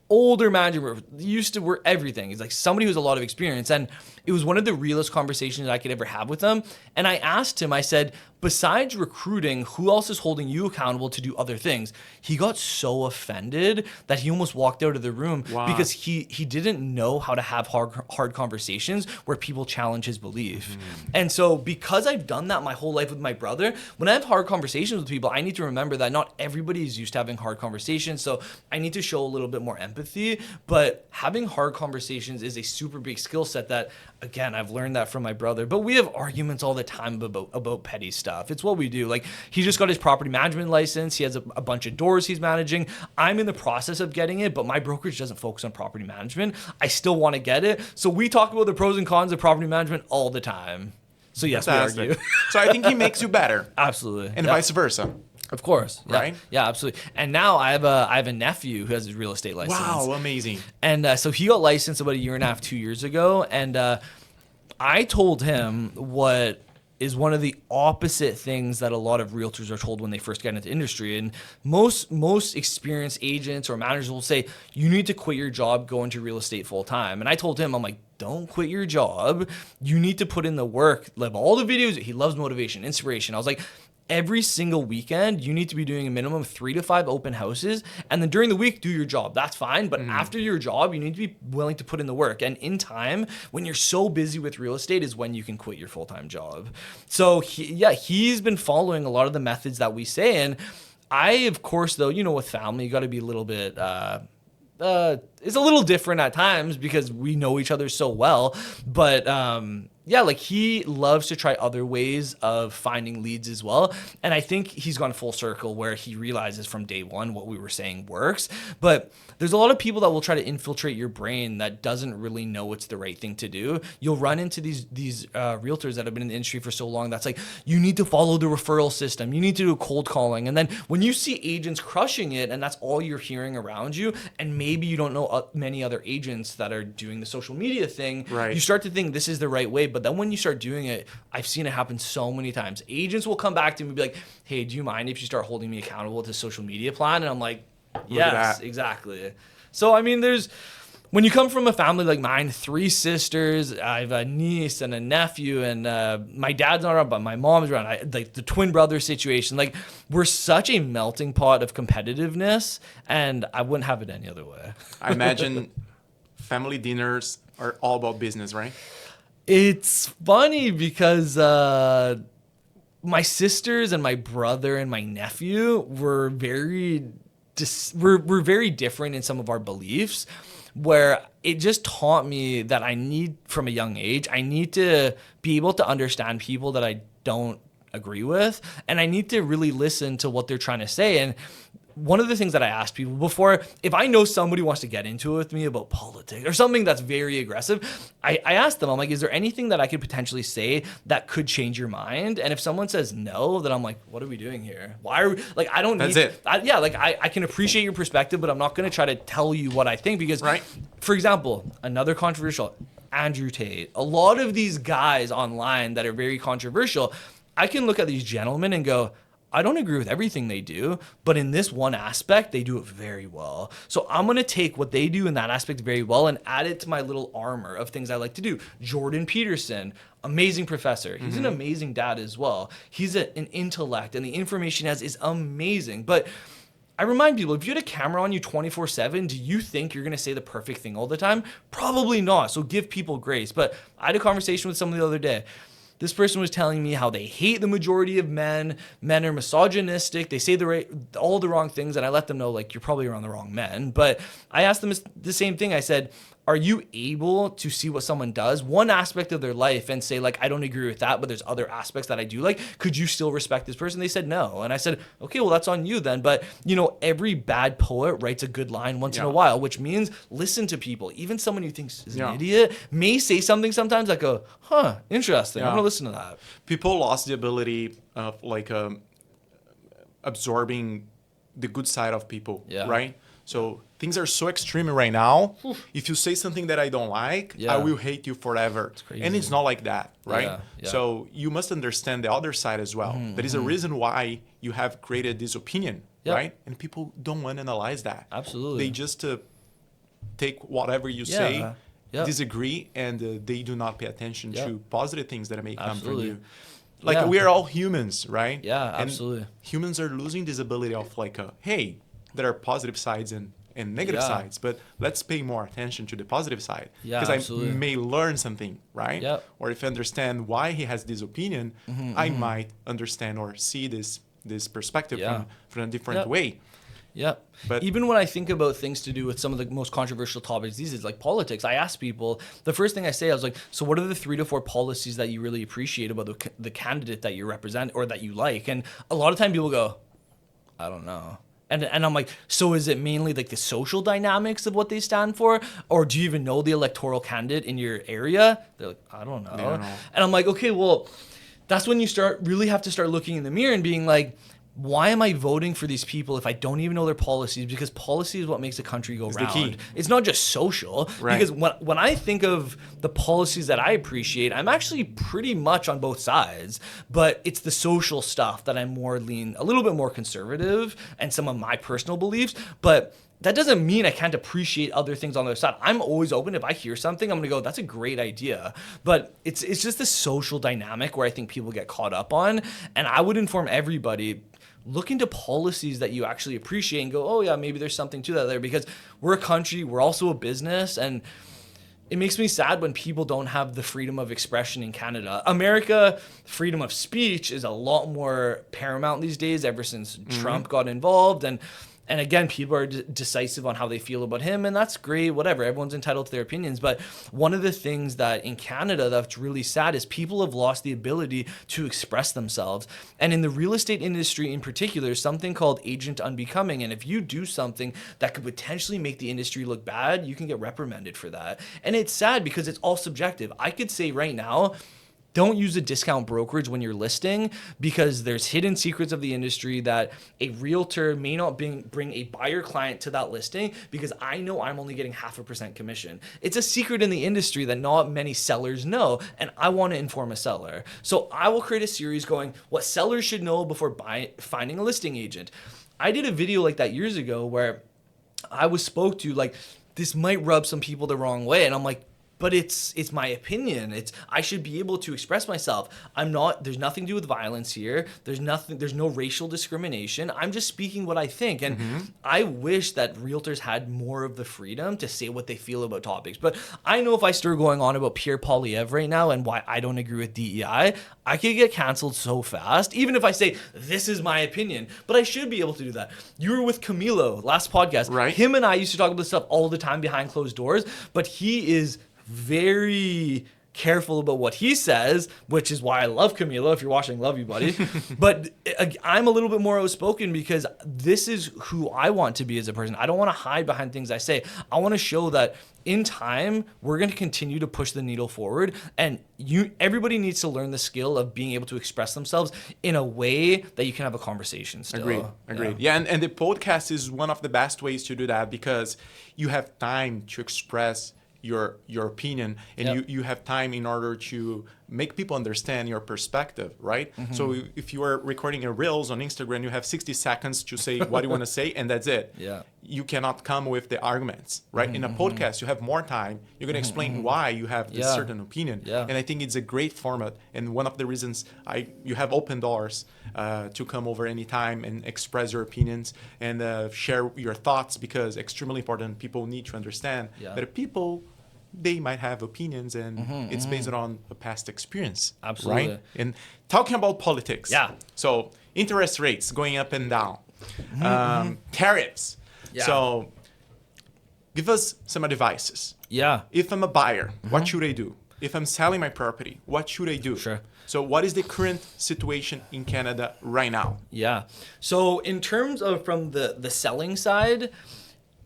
older manager, used to work everything. He's like somebody who has a lot of experience. And it was one of the realest conversations I could ever have with him. And I asked him, I said, besides recruiting, who else is holding you accountable to do other things? He got so offended that he almost walked out of the room. Wow. Because he didn't know how to have hard conversations where people challenge his belief. And so because I've done that my whole life with my brother, when I have hard conversations with people, I need to remember that not everybody is used to having hard conversations. So I need to show a little bit more empathy. But having hard conversations is a super big skill set that, again, I've learned that from my brother. But we have arguments all the time about petty stuff. It's what we do. Like, he just got his property management license. He has a bunch of doors he's managing. I'm in the process of getting it, but my brokerage doesn't focus on property management. I still want to get it. So we talk about the pros and cons of property management all the time. So yes, fantastic. we argue. So I think he makes you better, Absolutely. and Yeah. vice versa. Of course. Yeah. Right? Yeah, absolutely. And now I have a nephew who has his real estate license. Wow, amazing. And so he got licensed about 1.5 years ago. And I told him what is one of the opposite things that a lot of realtors are told when they first get into the industry. And most experienced agents or managers will say, you need to quit your job, go into real estate full time. And I told him, I'm like, don't quit your job. You need to put in the work. Live all the videos. He loves motivation, inspiration. I was like, every single weekend, you need to be doing a minimum of 3 to 5 open houses. And then during the week, do your job. That's fine. But after your job, you need to be willing to put in the work. And in time, when you're so busy with real estate is when you can quit your full-time job. So he's been following a lot of the methods that we say. And I, of course, though, with family, you got to be a little bit... it's a little different at times because we know each other so well. But like he loves to try other ways of finding leads as well. And I think he's gone full circle where he realizes from day one what we were saying works. But there's a lot of people that will try to infiltrate your brain that doesn't really know it's the right thing to do. You'll run into these realtors that have been in the industry for so long that's like, you need to follow the referral system. You need to do cold calling. And then when you see agents crushing it and that's all you're hearing around you, and maybe you don't know many other agents that are doing the social media thing, Right. You start to think this is the right way. But then when you start doing it, I've seen it happen so many times. Agents will come back to me and be like, hey, do you mind if you start holding me accountable to social media plan? And I'm like, yes, that. exactly. So, I mean, when you come from a family like mine, 3 sisters, I have a niece and a nephew, and my dad's not around, but my mom's around. Like the twin brother situation, like we're such a melting pot of competitiveness, and I wouldn't have it any other way. I imagine family dinners are all about business, right? It's funny because my sisters and my brother and my nephew were we're very different in some of our beliefs, where it just taught me that I need, from a young age, I need to be able to understand people that I don't agree with, and I need to really listen to what they're trying to say. And one of the things that I ask people before, if I know somebody wants to get into it with me about politics or something that's very aggressive, I ask them, I'm like, is there anything that I could potentially say that could change your mind? And if someone says no, then I'm like, what are we doing here? Why are we, like, I don't That's need, it. I can appreciate your perspective, but I'm not going to try to tell you what I think because, Right. For example, another controversial, Andrew Tate, a lot of these guys online that are very controversial, I can look at these gentlemen and go, I don't agree with everything they do, but in this one aspect, they do it very well. So I'm going to take what they do in that aspect very well and add it to my little armor of things I like to do. Jordan Peterson, amazing professor. He's an amazing dad as well. He's an intellect, and the information he has is amazing. But I remind people, if you had a camera on you 24/7, do you think you're going to say the perfect thing all the time? Probably not. So give people grace. But I had a conversation with someone the other day. This person was telling me how they hate the majority of men. Men are misogynistic. They say all the wrong things. And I let them know, like, you're probably around the wrong men. But I asked them the same thing. I said, are you able to see what someone does, one aspect of their life, and say, like, I don't agree with that, but there's other aspects that I do like? Could you still respect this person? They said no. And I said, okay, well, that's on you then. But, every bad poet writes a good line once in a while, which means listen to people. Even someone you think is an idiot may say something sometimes that go, interesting. I'm going to listen to that. People lost the ability of absorbing the good side of people, right? So things are so extreme right now. If you say something that I don't like, I will hate you forever. And it's not like that, right? Yeah. So you must understand the other side as well. There is a reason why you have created this opinion, right? And people don't want to analyze that. Absolutely. They just take whatever you say, disagree, and they do not pay attention to positive things that may come from you. Like, we are all humans, right? Yeah, and absolutely. Humans are losing this ability of hey, there are positive sides and negative sides, but let's pay more attention to the positive side. Because I may learn something, right? Or if I understand why he has this opinion, I might understand or see this perspective from a different way. Yeah. But even when I think about things to do with some of the most controversial topics these days, like politics, I ask people, the first thing I say, I was like, so what are the 3 to 4 policies that you really appreciate about the candidate that you represent or that you like? And a lot of time people go, I don't know. And I'm like, so is it mainly like the social dynamics of what they stand for? Or do you even know the electoral candidate in your area? They're like, I don't know. And I'm like, okay, well, that's when you really have to start looking in the mirror and being like, why am I voting for these people if I don't even know their policies? Because policy is what makes a country go round. The key. It's not just social. Right. Because when I think of the policies that I appreciate, I'm actually pretty much on both sides. But it's the social stuff that I'm a little bit more conservative, and some of my personal beliefs. But that doesn't mean I can't appreciate other things on the other side. I'm always open. If I hear something, I'm going to go, that's a great idea. But it's just the social dynamic where I think people get caught up on. And I would inform everybody, look into policies that you actually appreciate and go, oh yeah, maybe there's something to that there, because we're a country, we're also a business, and it makes me sad when people don't have the freedom of expression in Canada. America, freedom of speech is a lot more paramount these days ever since Trump got involved. And again, people are decisive on how they feel about him, and that's great, whatever. Everyone's entitled to their opinions. But one of the things that in Canada that's really sad is people have lost the ability to express themselves. And in the real estate industry in particular, there's something called agent unbecoming. And if you do something that could potentially make the industry look bad, you can get reprimanded for that. And it's sad because it's all subjective. I could say right now, don't use a discount brokerage when you're listing, because there's hidden secrets of the industry that a realtor may not bring a buyer client to that listing, because I know I'm only getting 0.5% commission. It's a secret in the industry that not many sellers know, and I want to inform a seller. So I will create a series going, what sellers should know before finding a listing agent. I did a video like that years ago where I was spoke to, like, this might rub some people the wrong way. And I'm like, but it's my opinion. I should be able to express myself. There's nothing to do with violence here. There's no racial discrimination. I'm just speaking what I think. And I wish that realtors had more of the freedom to say what they feel about topics. But I know if I start going on about Pierre Poilievre right now and why I don't agree with DEI, I could get canceled so fast, even if I say this is my opinion. But I should be able to do that. You were with Camilo last podcast. Right. Him and I used to talk about this stuff all the time behind closed doors, but he is very careful about what he says, which is why I love Camilo. If you're watching, love you, buddy. But I'm a little bit more outspoken because this is who I want to be as a person. I don't want to hide behind things I say. I want to show that in time, we're going to continue to push the needle forward, and everybody needs to learn the skill of being able to express themselves in a way that you can have a conversation still. Agreed. Yeah, and the podcast is one of the best ways to do that because you have time to express your opinion, and you have time in order to make people understand your perspective, right? So if you are recording a reels on Instagram, you have 60 seconds to say what you want to say, and that's it. Yeah. You cannot come with the arguments, right? In a podcast, you have more time. You're going to explain why you have this certain opinion. Yeah. And I think it's a great format. And one of the reasons you have open doors to come over anytime and express your opinions and share your thoughts, because extremely important, people need to understand that people, they might have opinions, and it's based on a past experience. Absolutely. Right? And talking about politics. Yeah. So interest rates going up and down. Tariffs. Yeah. So give us some advices. Yeah. If I'm a buyer, what should I do? If I'm selling my property, what should I do? Sure. So what is the current situation in Canada right now? Yeah. So in terms of from the selling side,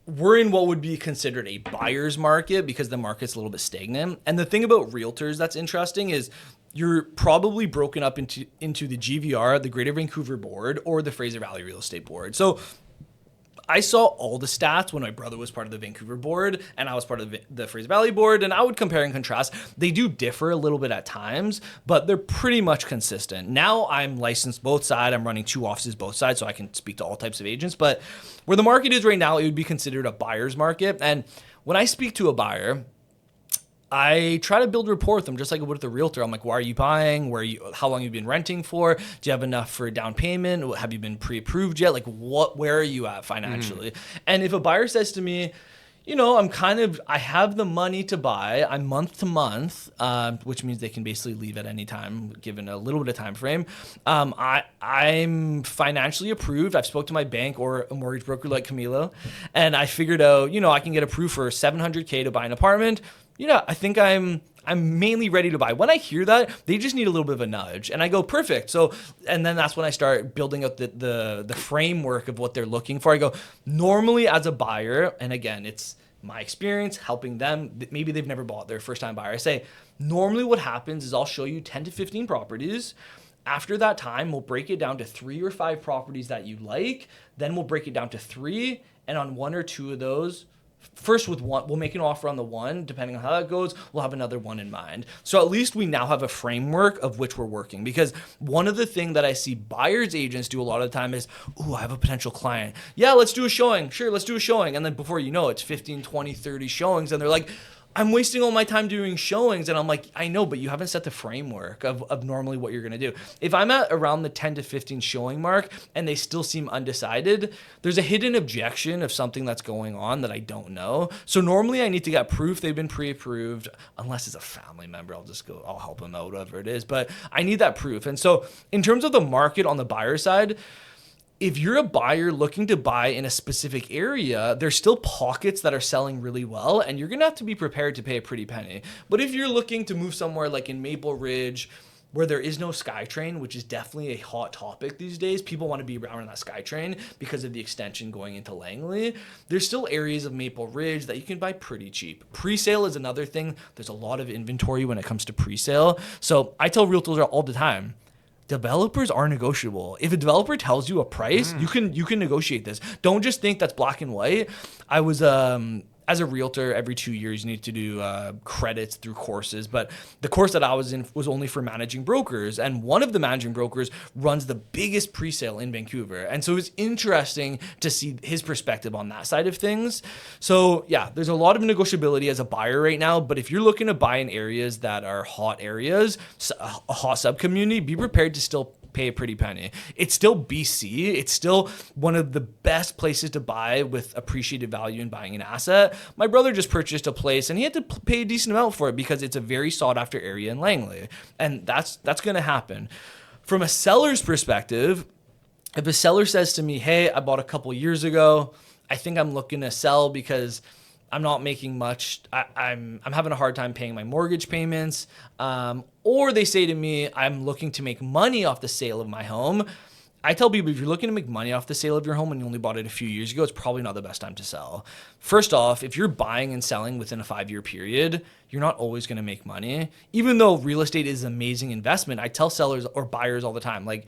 we're in what would be considered a buyer's market because the market's a little bit stagnant. And the thing about realtors that's interesting is you're probably broken up into the GVR, the Greater Vancouver Board, or the Fraser Valley Real Estate Board. So I saw all the stats when my brother was part of the Vancouver board and I was part of the Fraser Valley board, and I would compare and contrast. They do differ a little bit at times, but they're pretty much consistent. Now I'm licensed both sides. I'm running 2 offices both sides, so I can speak to all types of agents. But where the market is right now, it would be considered a buyer's market. And when I speak to a buyer, I try to build rapport with them just like I would with a realtor. I'm like, why are you buying? How long have you been renting for? Do you have enough for a down payment? Have you been pre-approved yet? Like where are you at financially? And if a buyer says to me, I have the money to buy. I'm month to month, which means they can basically leave at any time, given a little bit of time frame. I'm financially approved. I've spoke to my bank or a mortgage broker like Camilo, and I figured out, I can get approved for $700K to buy an apartment. I think I'm mainly ready to buy. When I hear that, they just need a little bit of a nudge, and I go, perfect. So, and then that's when I start building up the framework of what they're looking for. I go, normally as a buyer, and again, it's my experience helping them. Maybe they've never bought, their first time buyer. I say, normally what happens is I'll show you 10 to 15 properties. After that time, we'll break it down to 3 or 5 properties that you like. Then we'll break it down to 3, and on 1 or 2 of those, first with one, we'll make an offer on the one. Depending on how that goes, we'll have another one in mind. So at least we now have a framework of which we're working. Because one of the things that I see buyers agents do a lot of the time is, I have a potential client. Yeah, let's do a showing. Sure, let's do a showing. And then before you know it, it's 15, 20, 30 showings. And they're like, I'm wasting all my time doing showings. And I'm like, I know, but you haven't set the framework of normally what you're going to do. If I'm at around the 10 to 15 showing mark and they still seem undecided, there's a hidden objection of something that's going on that I don't know. So normally I need to get proof they've been pre-approved. Unless it's a family member, I'll help them out, whatever it is. But I need that proof. And so in terms of the market on the buyer side, if you're a buyer looking to buy in a specific area, there's still pockets that are selling really well, and you're going to have to be prepared to pay a pretty penny. But if you're looking to move somewhere like in Maple Ridge, where there is no SkyTrain, which is definitely a hot topic these days, people want to be around that SkyTrain because of the extension going into Langley. There's still areas of Maple Ridge that you can buy pretty cheap. Pre-sale is another thing. There's a lot of inventory when it comes to pre-sale. So I tell realtors all the time, developers are negotiable. If a developer tells you a price, you can negotiate this. Don't just think that's black and white. I as a realtor, every 2 years, you need to do credits through courses. But the course that I was in was only for managing brokers. And one of the managing brokers runs the biggest pre-sale in Vancouver. And so it was interesting to see his perspective on that side of things. So yeah, there's a lot of negotiability as a buyer right now. But if you're looking to buy in areas that are hot areas, a hot sub-community, be prepared to still pay a pretty penny. It's still BC. It's still one of the best places to buy with appreciated value in buying an asset. My brother just purchased a place and he had to pay a decent amount for it because it's a very sought after area in Langley. And that's going to happen. From a seller's perspective, if a seller says to me, hey, I bought a couple years ago, I think I'm looking to sell because I'm not making much. I'm having a hard time paying my mortgage payments. Or they say to me, I'm looking to make money off the sale of my home. I tell people, if you're looking to make money off the sale of your home and you only bought it a few years ago, it's probably not the best time to sell. First off, if you're buying and selling within a 5-year period, you're not always going to make money. Even though real estate is an amazing investment, I tell sellers or buyers all the time, like,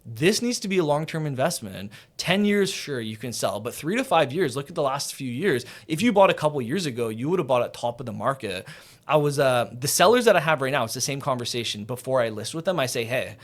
this needs to be a long-term investment. 10 years, sure, you can sell, but 3 to 5 years, look at the last few years. If you bought a couple years ago, you would have bought at top of the market. I was, the sellers that I have right now, it's the same conversation. Before I list with them, I say, hey,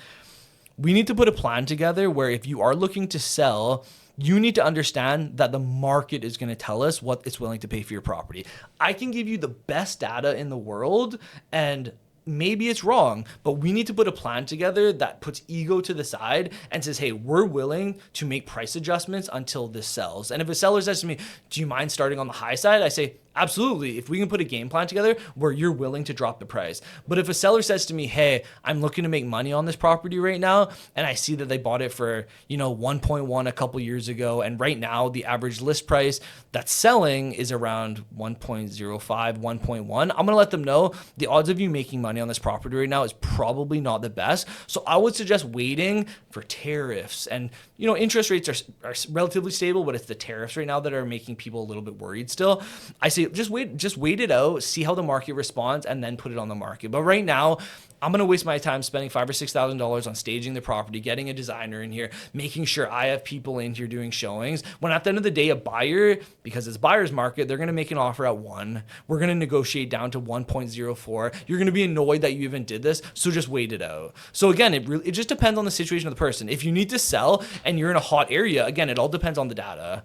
we need to put a plan together where if you are looking to sell, you need to understand that the market is going to tell us what it's willing to pay for your property. I can give you the best data in the world, and maybe it's wrong, but we need to put a plan together that puts ego to the side and says, hey, we're willing to make price adjustments until this sells. And if a seller says to me, do you mind starting on the high side? I say, absolutely. If we can put a game plan together where you're willing to drop the price. But if a seller says to me, hey, I'm looking to make money on this property right now, and I see that they bought it for, 1.1 a couple years ago, and right now the average list price that's selling is around 1.05, 1.1, I'm going to let them know the odds of you making money on this property right now is probably not the best. So I would suggest waiting for tariffs. And, interest rates are relatively stable, but it's the tariffs right now that are making people a little bit worried still. I say, just wait it out, see how the market responds, and then put it on the market. But right now, I'm going to waste my time spending $5,000 or $6,000 on staging the property, getting a designer in here, making sure I have people in here doing showings. When at the end of the day, a buyer, because it's buyer's market, they're going to make an offer at 1. We're going to negotiate down to 1.04. You're going to be annoyed that you even did this, so just wait it out. So again, it just depends on the situation of the person. If you need to sell and you're in a hot area, again, it all depends on the data.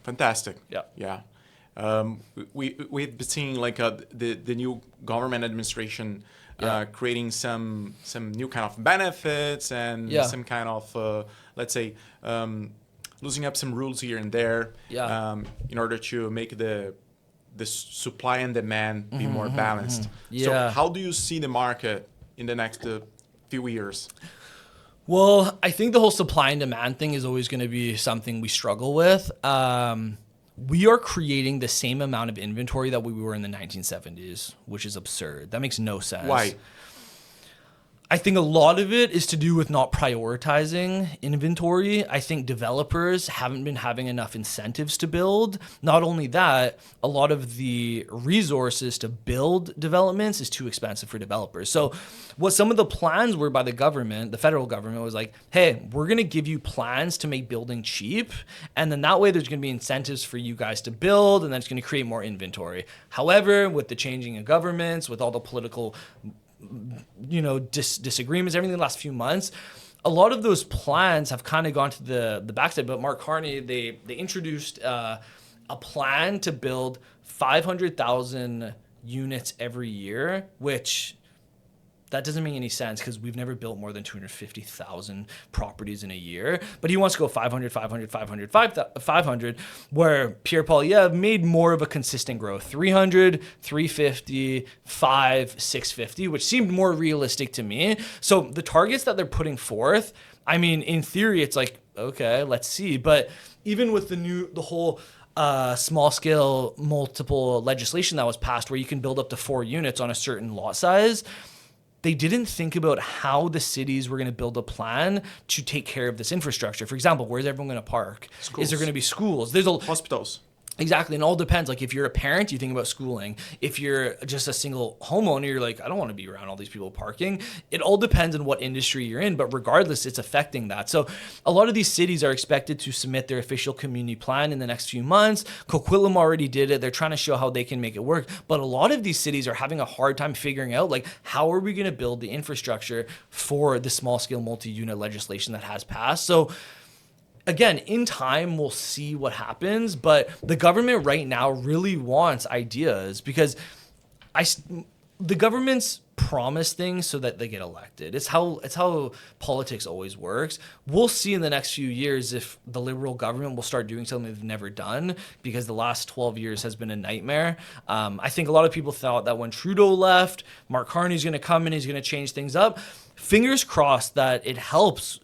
Fantastic. Yeah. We've been seeing like the new government administration creating some new kind of benefits and some kind of let's say losing up some rules here and there in order to make the supply and demand be more balanced. So how do you see the market in the next few years? Well, I think the whole supply and demand thing is always going to be something we struggle with. We are creating the same amount of inventory that we were in the 1970s, which is absurd. That makes no sense. Why? I think a lot of it is to do with not prioritizing inventory. I think developers haven't been having enough incentives to build. Not only that, a lot of the resources to build developments is too expensive for developers. So what some of the plans were by the government, the federal government, was like, hey, we're going to give you plans to make building cheap. And then that way there's going to be incentives for you guys to build, and then it's going to create more inventory. However, with the changing of governments, with all the political disagreements, everything in the last few months, a lot of those plans have kind of gone to the backside. But Mark Carney, they introduced a plan to build 500,000 units every year, which that doesn't make any sense because we've never built more than 250,000 properties in a year. But he wants to go 500, 500, 500, 500, where Pierre Poilievre made more of a consistent growth, 300, 350, 5, 650, which seemed more realistic to me. So the targets that they're putting forth, I mean, in theory, it's like, okay, let's see. But even with the whole small scale multiple legislation that was passed where you can build up to 4 units on a certain lot size, they didn't think about how the cities were going to build a plan to take care of this infrastructure. For example, where's everyone going to park? Schools. Is there going to be schools? Hospitals. Exactly. And it all depends. Like if you're a parent, you think about schooling. If you're just a single homeowner, you're like, I don't want to be around all these people parking. It all depends on what industry you're in, but regardless, it's affecting that. So a lot of these cities are expected to submit their official community plan in the next few months. Coquitlam already did it. They're trying to show how they can make it work. But a lot of these cities are having a hard time figuring out, like, how are we going to build the infrastructure for the small scale multi-unit legislation that has passed? So again, in time, we'll see what happens, but the government right now really wants ideas because the government's promise things so that they get elected. It's how politics always works. We'll see in the next few years if the Liberal government will start doing something they've never done, because the last 12 years has been a nightmare. I think a lot of people thought that when Trudeau left, Mark Carney's going to come in, he's going to change things up. Fingers crossed that it helps,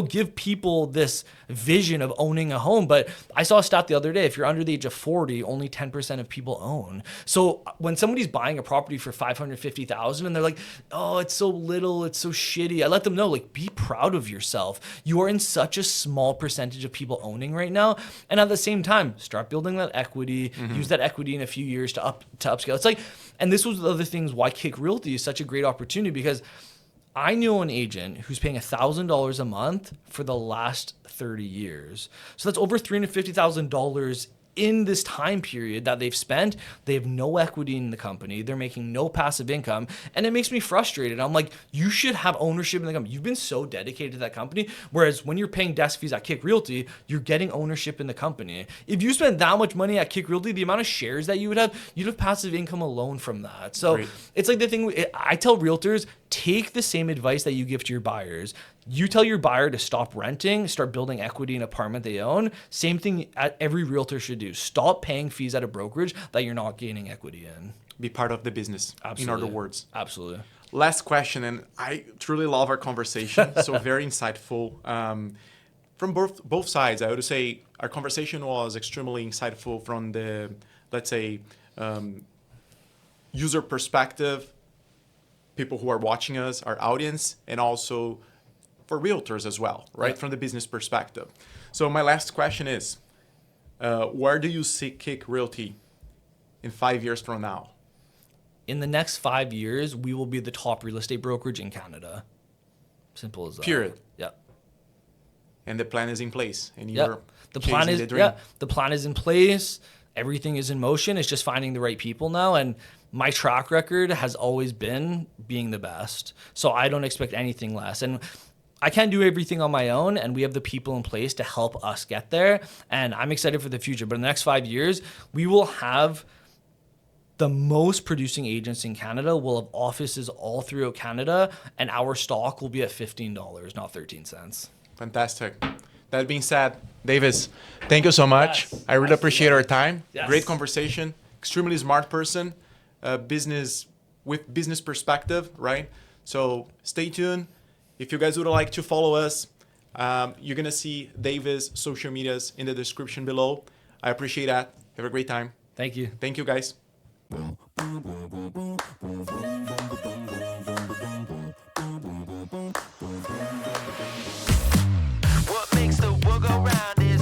give people this vision of owning a home. But I saw a stat the other day, if you're under the age of 40, only 10% of people own. So when somebody's buying a property for $550,000 and they're like, oh, it's so little, it's so shitty, I let them know, like, be proud of yourself. You are in such a small percentage of people owning right now. And at the same time, start building that equity, use that equity in a few years to upscale. It's like, and this was the other things why KIC Realty is such a great opportunity, because I knew an agent who's paying $1,000 a month for the last 30 years. So that's over $350,000 in this time period that they've spent. They have no equity in the company. They're making no passive income. And it makes me frustrated. I'm like, you should have ownership in the company. You've been so dedicated to that company. Whereas when you're paying desk fees at KIC Realty, you're getting ownership in the company. If you spend that much money at KIC Realty, the amount of shares that you'd have passive income alone from that. So Great. It's like the thing I tell realtors, take the same advice that you give to your buyers. You tell your buyer to stop renting, start building equity in an apartment they own. Same thing every realtor should do. Stop paying fees at a brokerage that you're not gaining equity in. Be part of the business, Absolutely. in other words. Absolutely. Last question, and I truly love our conversation, so very insightful. From both sides, I would say our conversation was extremely insightful from the, let's say, user perspective, people who are watching us, our audience, and also for realtors as well, right? Yeah. From the business perspective. So my last question is, where do you see KIC Realty in 5 years from now? In the next 5 years, we will be the top real estate brokerage in Canada. Simple as that. Period. Yeah. And the plan is in place, and Yeah. you're The plan is chasing the dream. the plan is in place. Everything is in motion. It's just finding the right people now. And my track record has always been being the best. So I don't expect anything less. And I can't do everything on my own, and we have the people in place to help us get there. And I'm excited for the future. But in the next 5 years, we will have the most producing agents in Canada. We'll have offices all throughout Canada, and our stock will be at $15, not 13 cents. Fantastic. That being said, Davis, thank you so much. Yes, I really appreciate our time. Yes. Great conversation. Extremely smart person. Business with business perspective, right? So stay tuned. If you guys would like to follow us, you're gonna see Davis' social medias in the description below. I appreciate that. Have a great time. Thank you. Thank you, guys. What makes the world go round is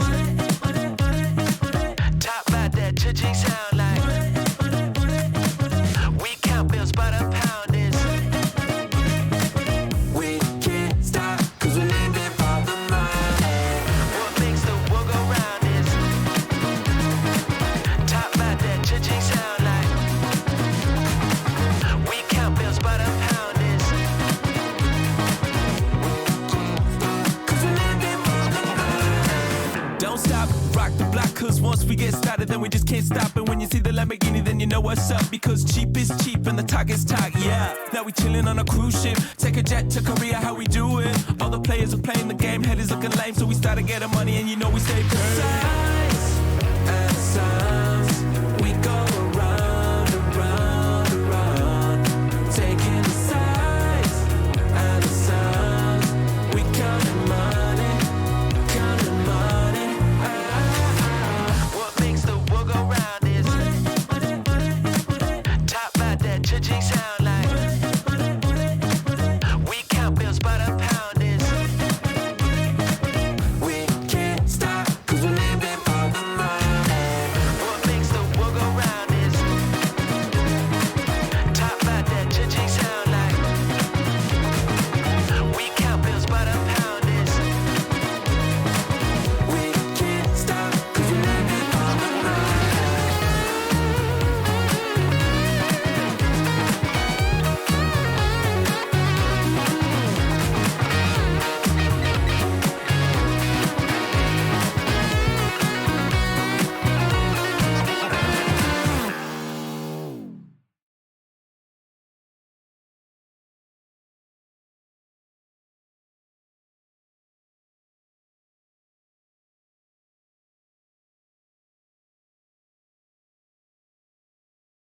top about that cha-ching sound like we count bills by the pound is we can't stop cause we're living for the money. What makes the world go round is top about that cha-ching sound like we count bills by the pound is cause we're living for the money. Don't stop, rock the block, cause once we get started, then we just can't stop. And when you see the Lamborghini, then you know what's up. Because cheap is cheap and the talk is talk, yeah. Now we chillin' on a cruise ship, take a jet to Korea, how we do it. All the players are playing the game, head is looking lame, so we started getting money and you know we stay paid.